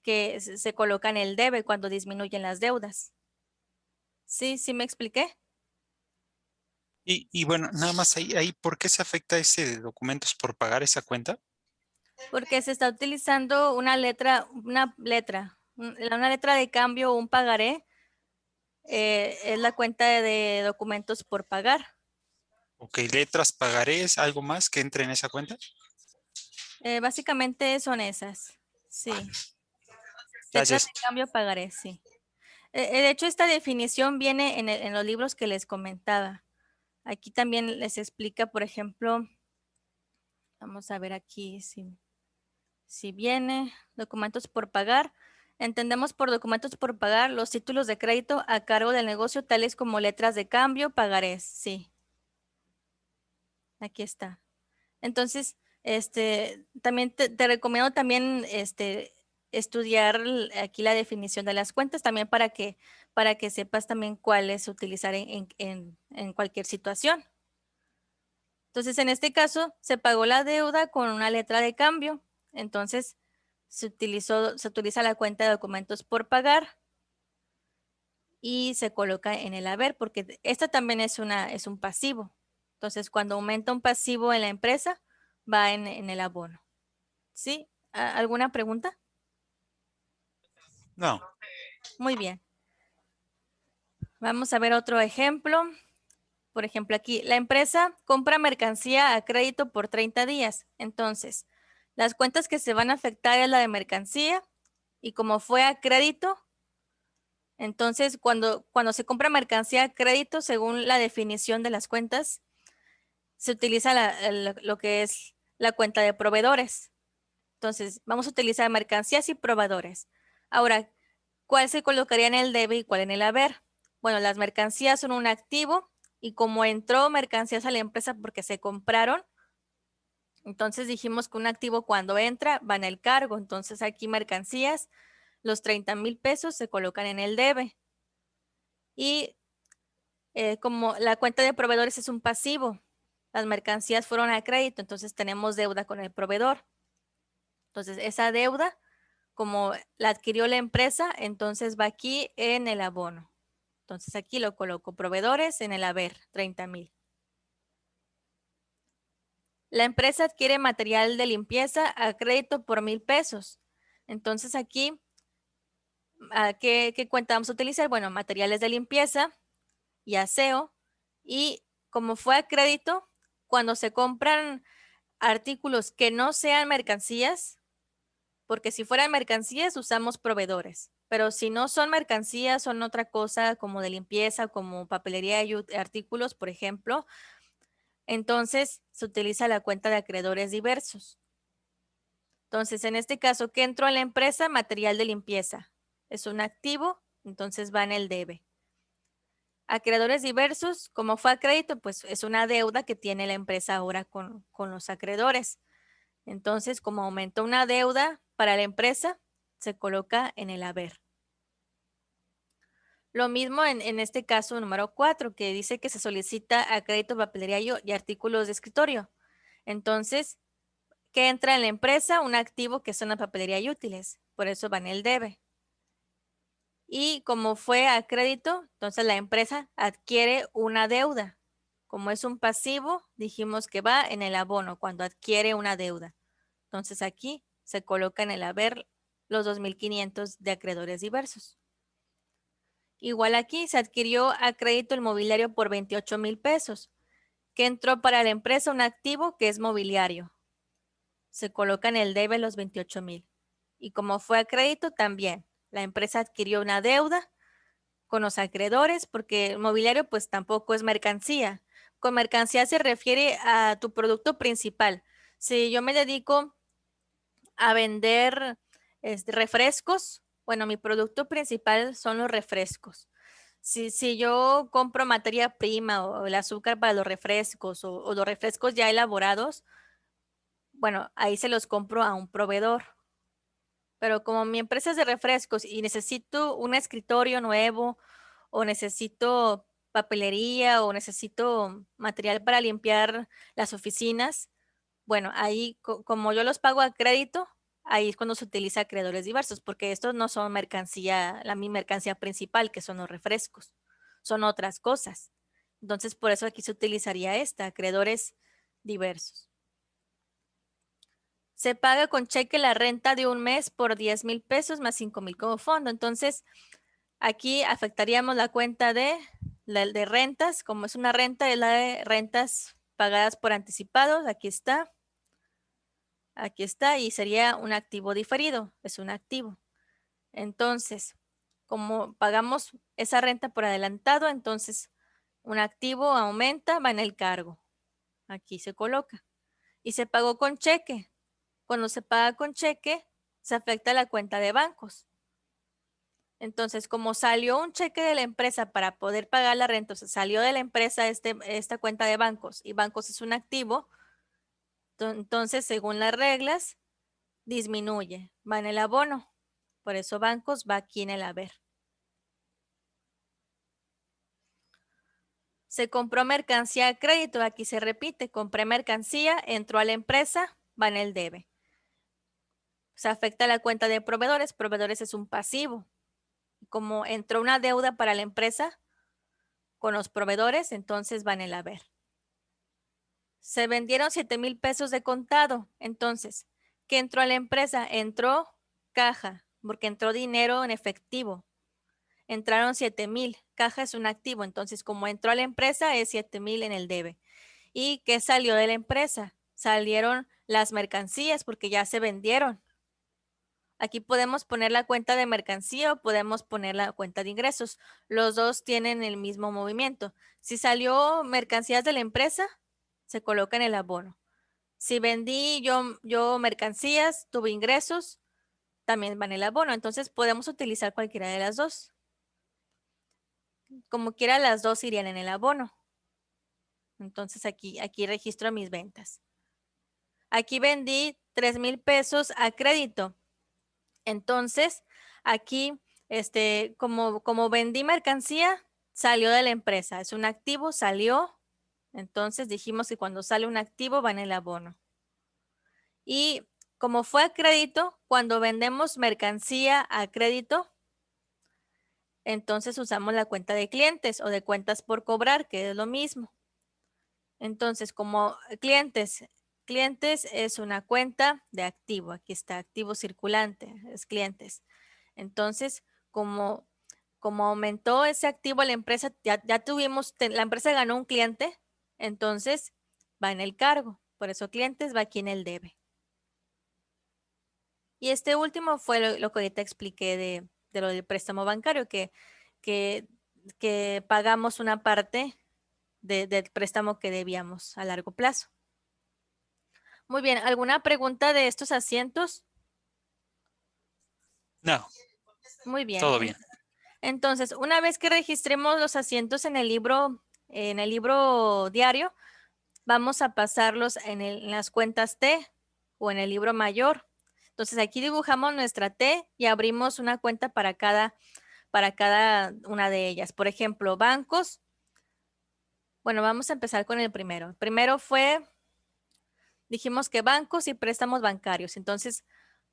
que se coloca en el debe cuando disminuyen las deudas. ¿Sí? ¿Sí me expliqué? Y bueno, nada más ahí, ¿por qué se afecta ese de documentos por pagar esa cuenta? Porque se está utilizando una letra de cambio o un pagaré, es la cuenta de documentos por pagar. Ok, letras, pagarés, algo más que entre en esa cuenta. Básicamente son esas, sí. Letras Gracias. de cambio, pagaré, sí. De hecho, esta definición viene en los libros que les comentaba. Aquí también les explica, por ejemplo, vamos a ver aquí si viene, documentos por pagar. Entendemos por documentos por pagar los títulos de crédito a cargo del negocio, tales como letras de cambio, pagarés, sí. Aquí está. Entonces, también te recomiendo también estudiar aquí la definición de las cuentas también para que sepas también cuáles utilizar en cualquier situación. Entonces, en este caso, se pagó la deuda con una letra de cambio. Entonces, se utiliza la cuenta de documentos por pagar y se coloca en el haber, porque esta también es un pasivo. Entonces, cuando aumenta un pasivo en la empresa, va en el abono. ¿Sí? ¿Alguna pregunta? No. Muy bien. Vamos a ver otro ejemplo. Por ejemplo, aquí, la empresa compra mercancía a crédito por 30 días. Entonces, las cuentas que se van a afectar es la de mercancía y como fue a crédito, entonces cuando se compra mercancía a crédito, según la definición de las cuentas, se utiliza lo que es la cuenta de proveedores. Entonces, vamos a utilizar mercancías y proveedores. Ahora, ¿cuál se colocaría en el debe y cuál en el haber? Bueno, las mercancías son un activo y como entró mercancías a la empresa porque se compraron, entonces dijimos que un activo cuando entra va en el cargo. Entonces aquí mercancías, los 30,000 pesos se colocan en el debe. Y como la cuenta de proveedores es un pasivo, las mercancías fueron a crédito, entonces tenemos deuda con el proveedor. Entonces esa deuda, como la adquirió la empresa, entonces va aquí en el abono. Entonces aquí lo coloco, proveedores en el haber, 30,000. La empresa adquiere material de limpieza a crédito por 1,000 pesos. Entonces aquí, ¿qué cuenta vamos a utilizar? Bueno, materiales de limpieza y aseo. Y como fue a crédito, cuando se compran artículos que no sean mercancías, porque si fueran mercancías usamos proveedores, pero si no son mercancías, son otra cosa como de limpieza, como papelería y artículos, por ejemplo, entonces se utiliza la cuenta de acreedores diversos. Entonces, en este caso, ¿qué entró en la empresa? Material de limpieza. Es un activo, entonces va en el debe. Acreedores diversos, como fue a crédito, pues es una deuda que tiene la empresa ahora con los acreedores. Entonces, como aumentó una deuda para la empresa, se coloca en el haber. Lo mismo en este caso número 4, que dice que se solicita a crédito, papelería y artículos de escritorio. Entonces, ¿qué entra en la empresa? Un activo que son la papelería y útiles. Por eso va en el debe. Y como fue a crédito, entonces la empresa adquiere una deuda. Como es un pasivo, dijimos que va en el abono cuando adquiere una deuda. Entonces aquí se coloca en el haber los 2,500 de acreedores diversos. Igual aquí se adquirió a crédito el mobiliario por 28,000 pesos, que entró para la empresa un activo que es mobiliario. Se coloca en el debe los 28,000. Y como fue a crédito también, la empresa adquirió una deuda con los acreedores porque el mobiliario pues tampoco es mercancía. Con mercancía se refiere a tu producto principal. Si yo me dedico a vender refrescos, bueno, mi producto principal son los refrescos. Si yo compro materia prima o el azúcar para los refrescos o los refrescos ya elaborados, bueno, ahí se los compro a un proveedor. Pero como mi empresa es de refrescos y necesito un escritorio nuevo o necesito papelería o necesito material para limpiar las oficinas, bueno, ahí como yo los pago a crédito, ahí es cuando se utiliza acreedores diversos, porque estos no son mercancía, mi mercancía principal, que son los refrescos, son otras cosas. Entonces, por eso aquí se utilizaría acreedores diversos. Se paga con cheque la renta de un mes por 10,000 pesos más 5,000 como fondo. Entonces, aquí afectaríamos la cuenta de rentas. Como es una renta, es la de rentas pagadas por anticipados. Aquí está. Aquí está y sería un activo diferido. Es un activo. Entonces, como pagamos esa renta por adelantado, entonces un activo aumenta, va en el cargo. Aquí se coloca. Y se pagó con cheque. Cuando se paga con cheque, se afecta la cuenta de bancos. Entonces, como salió un cheque de la empresa para poder pagar la renta, o sea, salió de la empresa esta cuenta de bancos y bancos es un activo, entonces, según las reglas, disminuye, va en el abono. Por eso bancos va aquí en el haber. Se compró mercancía a crédito, aquí se repite, compré mercancía, entró a la empresa, va en el debe. Se afecta la cuenta de proveedores, proveedores es un pasivo. Como entró una deuda para la empresa con los proveedores, entonces va en el haber. Se vendieron 7,000 pesos de contado, entonces, ¿qué entró a la empresa? Entró caja, porque entró dinero en efectivo. Entraron 7,000, caja es un activo, entonces como entró a la empresa es 7,000 en el debe. ¿Y qué salió de la empresa? Salieron las mercancías porque ya se vendieron. Aquí podemos poner la cuenta de mercancía o podemos poner la cuenta de ingresos. Los dos tienen el mismo movimiento. Si salió mercancías de la empresa, se coloca en el abono. Si vendí yo mercancías, tuve ingresos, también va en el abono. Entonces podemos utilizar cualquiera de las dos. Como quiera, las dos irían en el abono. Entonces aquí registro mis ventas. Aquí vendí 3,000 pesos a crédito. Entonces, aquí, como vendí mercancía, salió de la empresa. Es un activo, salió. Entonces dijimos que cuando sale un activo va en el abono. Y como fue a crédito, cuando vendemos mercancía a crédito, entonces usamos la cuenta de clientes o de cuentas por cobrar, que es lo mismo. Entonces, como clientes es una cuenta de activo. Aquí está, activo circulante, es clientes. Entonces, como aumentó ese activo la empresa, ya tuvimos, la empresa ganó un cliente, entonces va en el cargo. Por eso clientes va aquí en el debe. Y este último fue lo que ahorita expliqué de lo del préstamo bancario, que pagamos una parte del préstamo que debíamos a largo plazo. Muy bien, ¿alguna pregunta de estos asientos? No. Muy bien. Todo bien. Entonces, una vez que registremos los asientos en el libro diario, vamos a pasarlos en las cuentas T o en el libro mayor. Entonces, aquí dibujamos nuestra T y abrimos una cuenta para cada una de ellas. Por ejemplo, bancos. Bueno, vamos a empezar con el primero. El primero dijimos que bancos y préstamos bancarios. Entonces,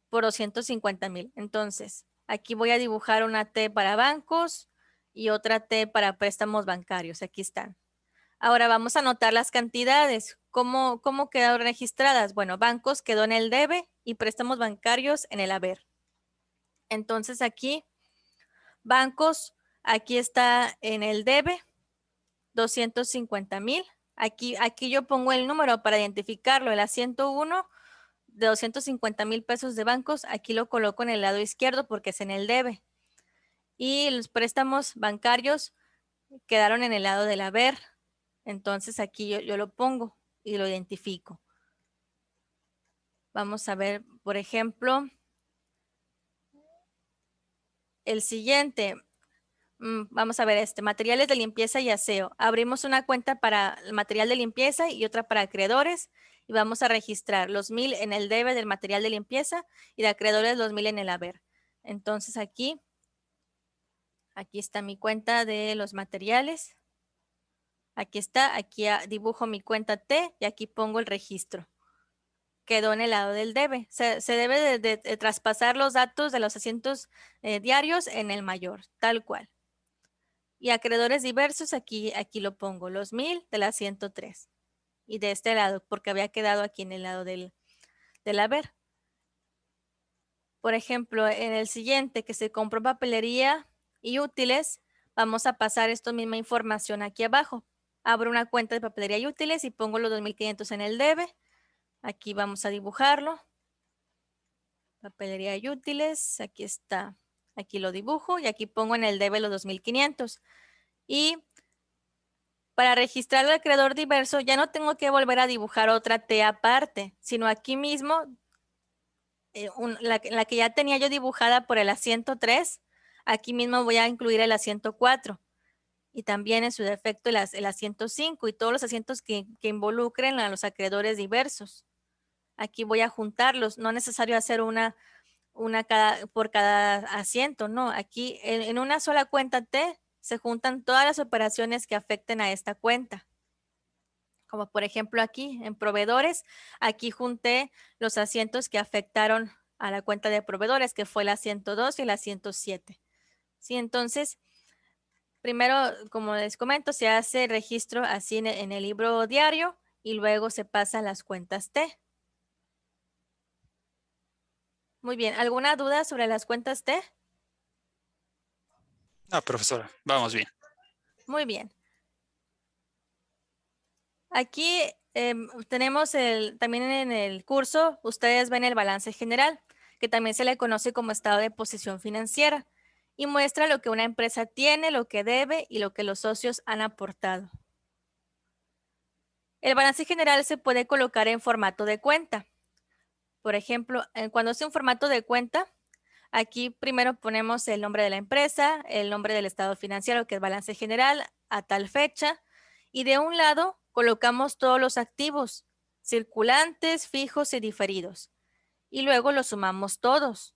por 250,000. Entonces, aquí voy a dibujar una T para bancos y otra T para préstamos bancarios. Aquí están. Ahora vamos a anotar las cantidades. ¿Cómo quedaron registradas? Bueno, bancos quedó en el debe y préstamos bancarios en el haber. Entonces aquí, bancos, aquí está en el debe, 250,000. Aquí yo pongo el número para identificarlo, el asiento 1 de 250,000 pesos de bancos, aquí lo coloco en el lado izquierdo porque es en el debe. Y los préstamos bancarios quedaron en el lado del haber. Entonces aquí yo lo pongo y lo identifico. Vamos a ver, por ejemplo, el siguiente. Vamos a ver materiales de limpieza y aseo. Abrimos una cuenta para el material de limpieza y otra para acreedores y vamos a registrar los 1,000 en el debe del material de limpieza y de acreedores los 1,000 en el haber. Entonces aquí está mi cuenta de los materiales. Aquí está, aquí dibujo mi cuenta T y aquí pongo el registro. Quedó en el lado del debe. Se debe de traspasar los datos de los asientos diarios en el mayor, tal cual. Y acreedores diversos, aquí lo pongo, los 1000 de la 103. Y de este lado, porque había quedado aquí en el lado del haber. Por ejemplo, en el siguiente, que se compró papelería y útiles, vamos a pasar esta misma información aquí abajo. Abro una cuenta de papelería y útiles y pongo los 2500 en el debe. Aquí vamos a dibujarlo. Papelería y útiles, aquí está. Aquí lo dibujo y aquí pongo en el debe los 2500. Y para registrar al acreedor diverso ya no tengo que volver a dibujar otra T aparte, sino aquí mismo, la que ya tenía yo dibujada por el asiento 3, aquí mismo voy a incluir el asiento 4 y también en su defecto el asiento 5 y todos los asientos que involucren a los acreedores diversos. Aquí voy a juntarlos, no es necesario hacer una por cada asiento, no, aquí en una sola cuenta T se juntan todas las operaciones que afecten a esta cuenta. Como por ejemplo aquí en proveedores, aquí junté los asientos que afectaron a la cuenta de proveedores, que fue el asiento 2 y el asiento 7. Sí, entonces, primero, como les comento, se hace registro así en el libro diario y luego se pasan las cuentas T. Muy bien, ¿alguna duda sobre las cuentas T? No, profesora, vamos bien. Muy bien. Aquí tenemos también en el curso, ustedes ven el balance general, que también se le conoce como estado de posición financiera y muestra lo que una empresa tiene, lo que debe y lo que los socios han aportado. El balance general se puede colocar en formato de cuenta. Por ejemplo, cuando es en formato de cuenta, aquí primero ponemos el nombre de la empresa, el nombre del estado financiero, que es balance general, a tal fecha, y de un lado colocamos todos los activos, circulantes, fijos y diferidos, y luego los sumamos todos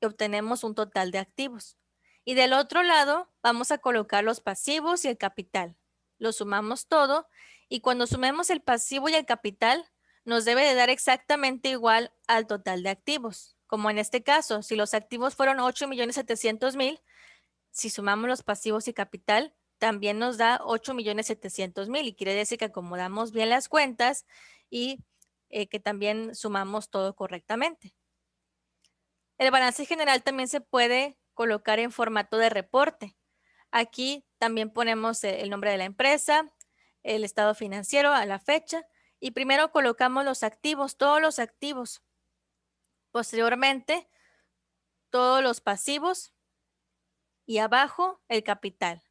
y obtenemos un total de activos. Y del otro lado vamos a colocar los pasivos y el capital. Lo sumamos todo y cuando sumemos el pasivo y el capital, nos debe de dar exactamente igual al total de activos. Como en este caso, si los activos fueron 8.700.000, si sumamos los pasivos y capital, también nos da 8.700.000 y quiere decir que acomodamos bien las cuentas y que también sumamos todo correctamente. El balance general también se puede colocar en formato de reporte. Aquí también ponemos el nombre de la empresa, el estado financiero a la fecha y primero colocamos los activos, todos los activos. Posteriormente, todos los pasivos y abajo el capital.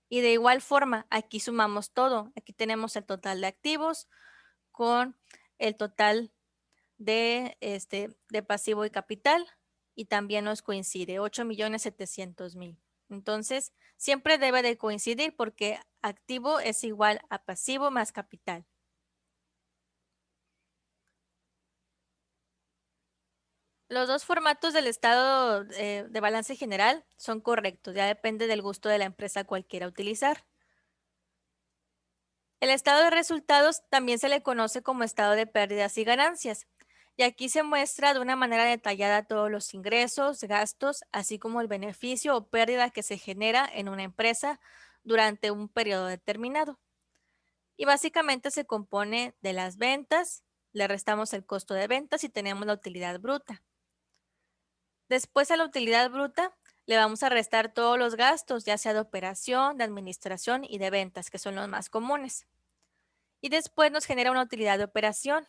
Y de igual forma, aquí sumamos todo. Aquí tenemos el total de activos con el total de pasivo y capital y también nos coincide 8.700.000. Entonces, siempre debe de coincidir porque activo es igual a pasivo más capital. Los dos formatos del estado de balance general son correctos, ya depende del gusto de la empresa cual quiera utilizar. El estado de resultados también se le conoce como estado de pérdidas y ganancias. Y aquí se muestra de una manera detallada todos los ingresos, gastos, así como el beneficio o pérdida que se genera en una empresa durante un periodo determinado. Y básicamente se compone de las ventas, le restamos el costo de ventas y tenemos la utilidad bruta. Después a la utilidad bruta le vamos a restar todos los gastos, ya sea de operación, de administración y de ventas, que son los más comunes. Y después nos genera una utilidad de operación.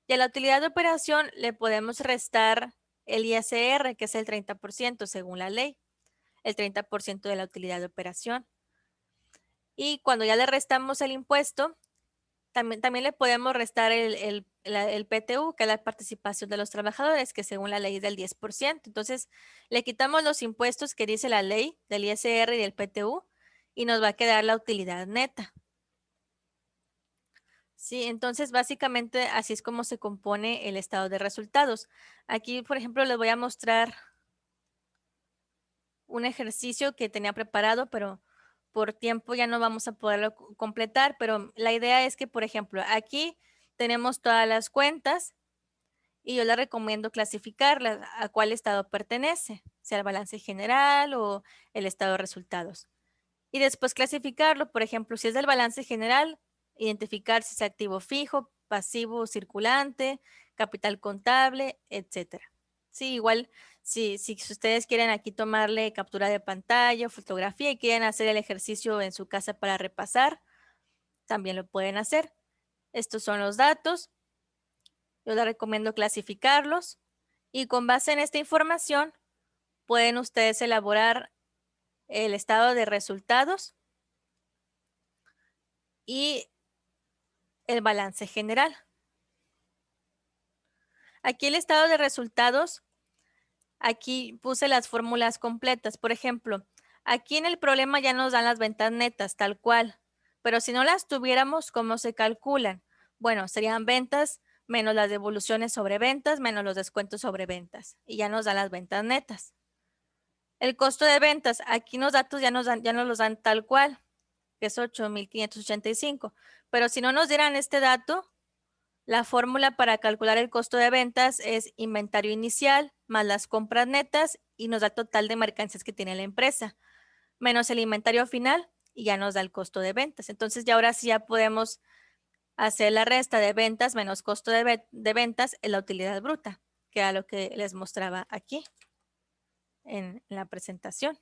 Y a la utilidad de operación le podemos restar el ISR, que es el 30% según la ley, el 30% de la utilidad de operación. Y cuando ya le restamos el impuesto, también le podemos restar el PTU, que es la participación de los trabajadores, que según la ley es del 10%. Entonces, le quitamos los impuestos que dice la ley del ISR y del PTU y nos va a quedar la utilidad neta. Sí, entonces básicamente así es como se compone el estado de resultados. Aquí, por ejemplo, les voy a mostrar un ejercicio que tenía preparado, pero por tiempo ya no vamos a poderlo completar, pero la idea es que, por ejemplo, aquí tenemos todas las cuentas y yo le recomiendo clasificarlas a cuál estado pertenece, sea el balance general o el estado de resultados. Y después clasificarlo, por ejemplo, si es del balance general, identificar si es activo fijo, pasivo circulante, capital contable, etcétera. Sí, igual si ustedes quieren aquí tomarle captura de pantalla o fotografía y quieren hacer el ejercicio en su casa para repasar, también lo pueden hacer. Estos son los datos. Yo les recomiendo clasificarlos y con base en esta información pueden ustedes elaborar el estado de resultados y el balance general. Aquí el estado de resultados, aquí puse las fórmulas completas. Por ejemplo, aquí en el problema ya nos dan las ventas netas, tal cual. Pero si no las tuviéramos, ¿cómo se calculan? Bueno, serían ventas menos las devoluciones sobre ventas, menos los descuentos sobre ventas. Y ya nos dan las ventas netas. El costo de ventas, aquí los datos ya nos los dan tal cual, que es 8,585. Pero si no nos dieran este dato, la fórmula para calcular el costo de ventas es inventario inicial más las compras netas y nos da el total de mercancías que tiene la empresa, menos el inventario final y ya nos da el costo de ventas. Entonces ya ahora sí ya podemos hacer la resta de ventas menos costo de ventas en la utilidad bruta, que era lo que les mostraba aquí en la presentación.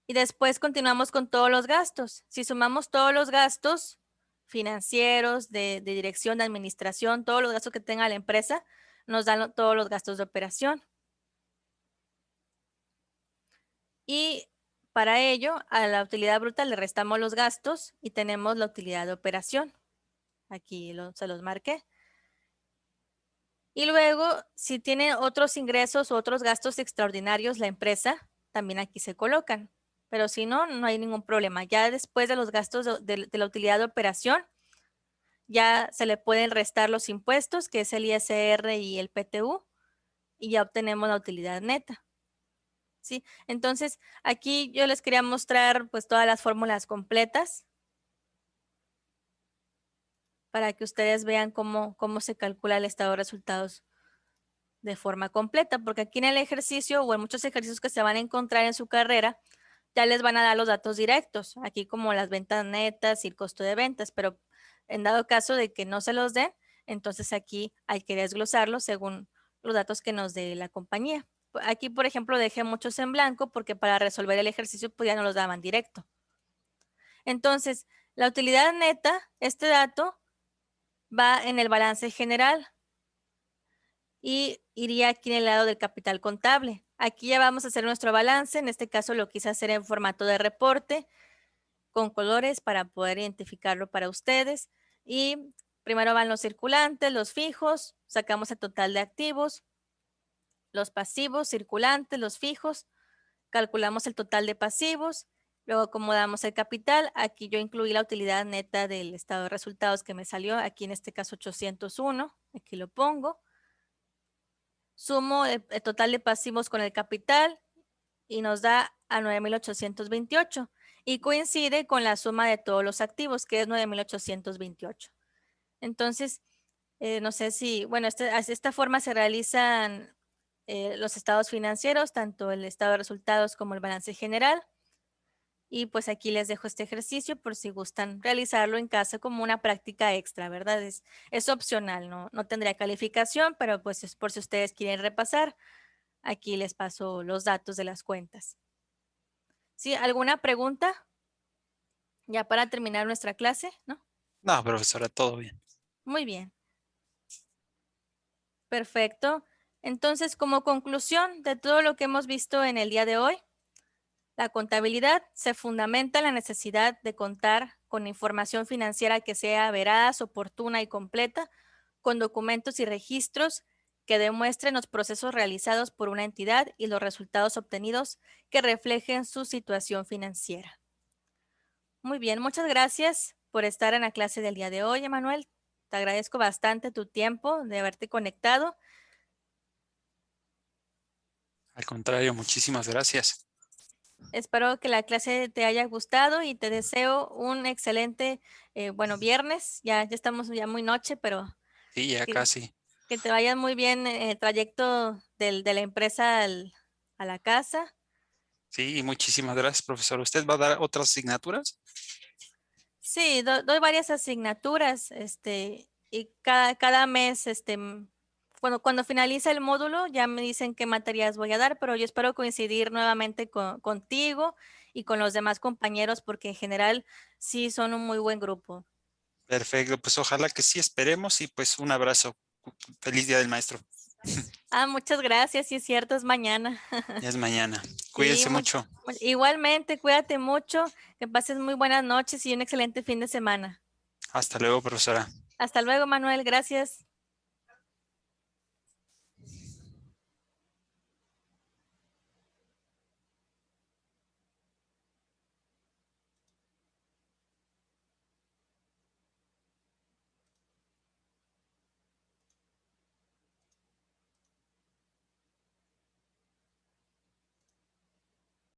Y después continuamos con todos los gastos. Si sumamos todos los gastos financieros, de dirección, de administración, todos los gastos que tenga la empresa, nos dan todos los gastos de operación. Y para ello, a la utilidad bruta le restamos los gastos y tenemos la utilidad de operación. Aquí se los marqué. Y luego, si tiene otros ingresos o otros gastos extraordinarios la empresa, también aquí se colocan. Pero si no, no hay ningún problema. Ya después de los gastos de la utilidad de operación, ya se le pueden restar los impuestos, que es el ISR y el PTU, y ya obtenemos la utilidad neta. ¿Sí? Entonces, aquí yo les quería mostrar pues todas las fórmulas completas para que ustedes vean cómo se calcula el estado de resultados de forma completa, porque aquí en el ejercicio o en muchos ejercicios que se van a encontrar en su carrera, ya les van a dar los datos directos, aquí como las ventas netas y el costo de ventas, pero en dado caso de que no se los den, entonces aquí hay que desglosarlos según los datos que nos dé la compañía. Aquí, por ejemplo, dejé muchos en blanco porque para resolver el ejercicio pues ya no los daban directo. Entonces, la utilidad neta, este dato va en el balance general y iría aquí en el lado del capital contable. Aquí ya vamos a hacer nuestro balance. En este caso lo quise hacer en formato de reporte con colores para poder identificarlo para ustedes. Y primero van los circulantes, los fijos, sacamos el total de activos, los pasivos, circulantes, los fijos, calculamos el total de pasivos, luego acomodamos el capital. Aquí yo incluí la utilidad neta del estado de resultados que me salió, aquí en este caso 801, aquí lo pongo. Sumo el total de pasivos con el capital y nos da a 9,828 y coincide con la suma de todos los activos, que es 9,828. Entonces, no sé si, bueno, de esta forma se realizan los estados financieros, tanto el estado de resultados como el balance general. Y pues aquí les dejo este ejercicio por si gustan realizarlo en casa como una práctica extra, ¿verdad? Es opcional, no tendría calificación, pero pues es por si ustedes quieren repasar. Aquí les paso los datos de las cuentas. ¿Sí? ¿Alguna pregunta? Ya para terminar nuestra clase, ¿no? No, profesora, todo bien. Muy bien. Perfecto. Entonces, como conclusión de todo lo que hemos visto en el día de hoy, la contabilidad se fundamenta en la necesidad de contar con información financiera que sea veraz, oportuna y completa, con documentos y registros que demuestren los procesos realizados por una entidad y los resultados obtenidos que reflejen su situación financiera. Muy bien, muchas gracias por estar en la clase del día de hoy, Emanuel. Te agradezco bastante tu tiempo de haberte conectado. Al contrario, muchísimas gracias. Espero que la clase te haya gustado y te deseo un excelente, viernes. Ya estamos ya muy noche, pero Sí, ya que, casi. que te vaya muy bien el trayecto de la empresa a la casa. Sí, y muchísimas gracias, profesor. ¿Usted va a dar otras asignaturas? Sí, doy varias asignaturas, y cada mes, cuando finaliza el módulo, ya me dicen qué materias voy a dar, pero yo espero coincidir nuevamente contigo y con los demás compañeros, porque en general sí son un muy buen grupo. Perfecto, pues ojalá que sí esperemos y pues un abrazo. Feliz Día del Maestro. Muchas gracias, sí es cierto, es mañana. Ya es mañana. Sí, Cuídense mucho. igualmente, cuídate mucho, que pases muy buenas noches y un excelente fin de semana. Hasta luego, profesora. Hasta luego, Manuel, gracias.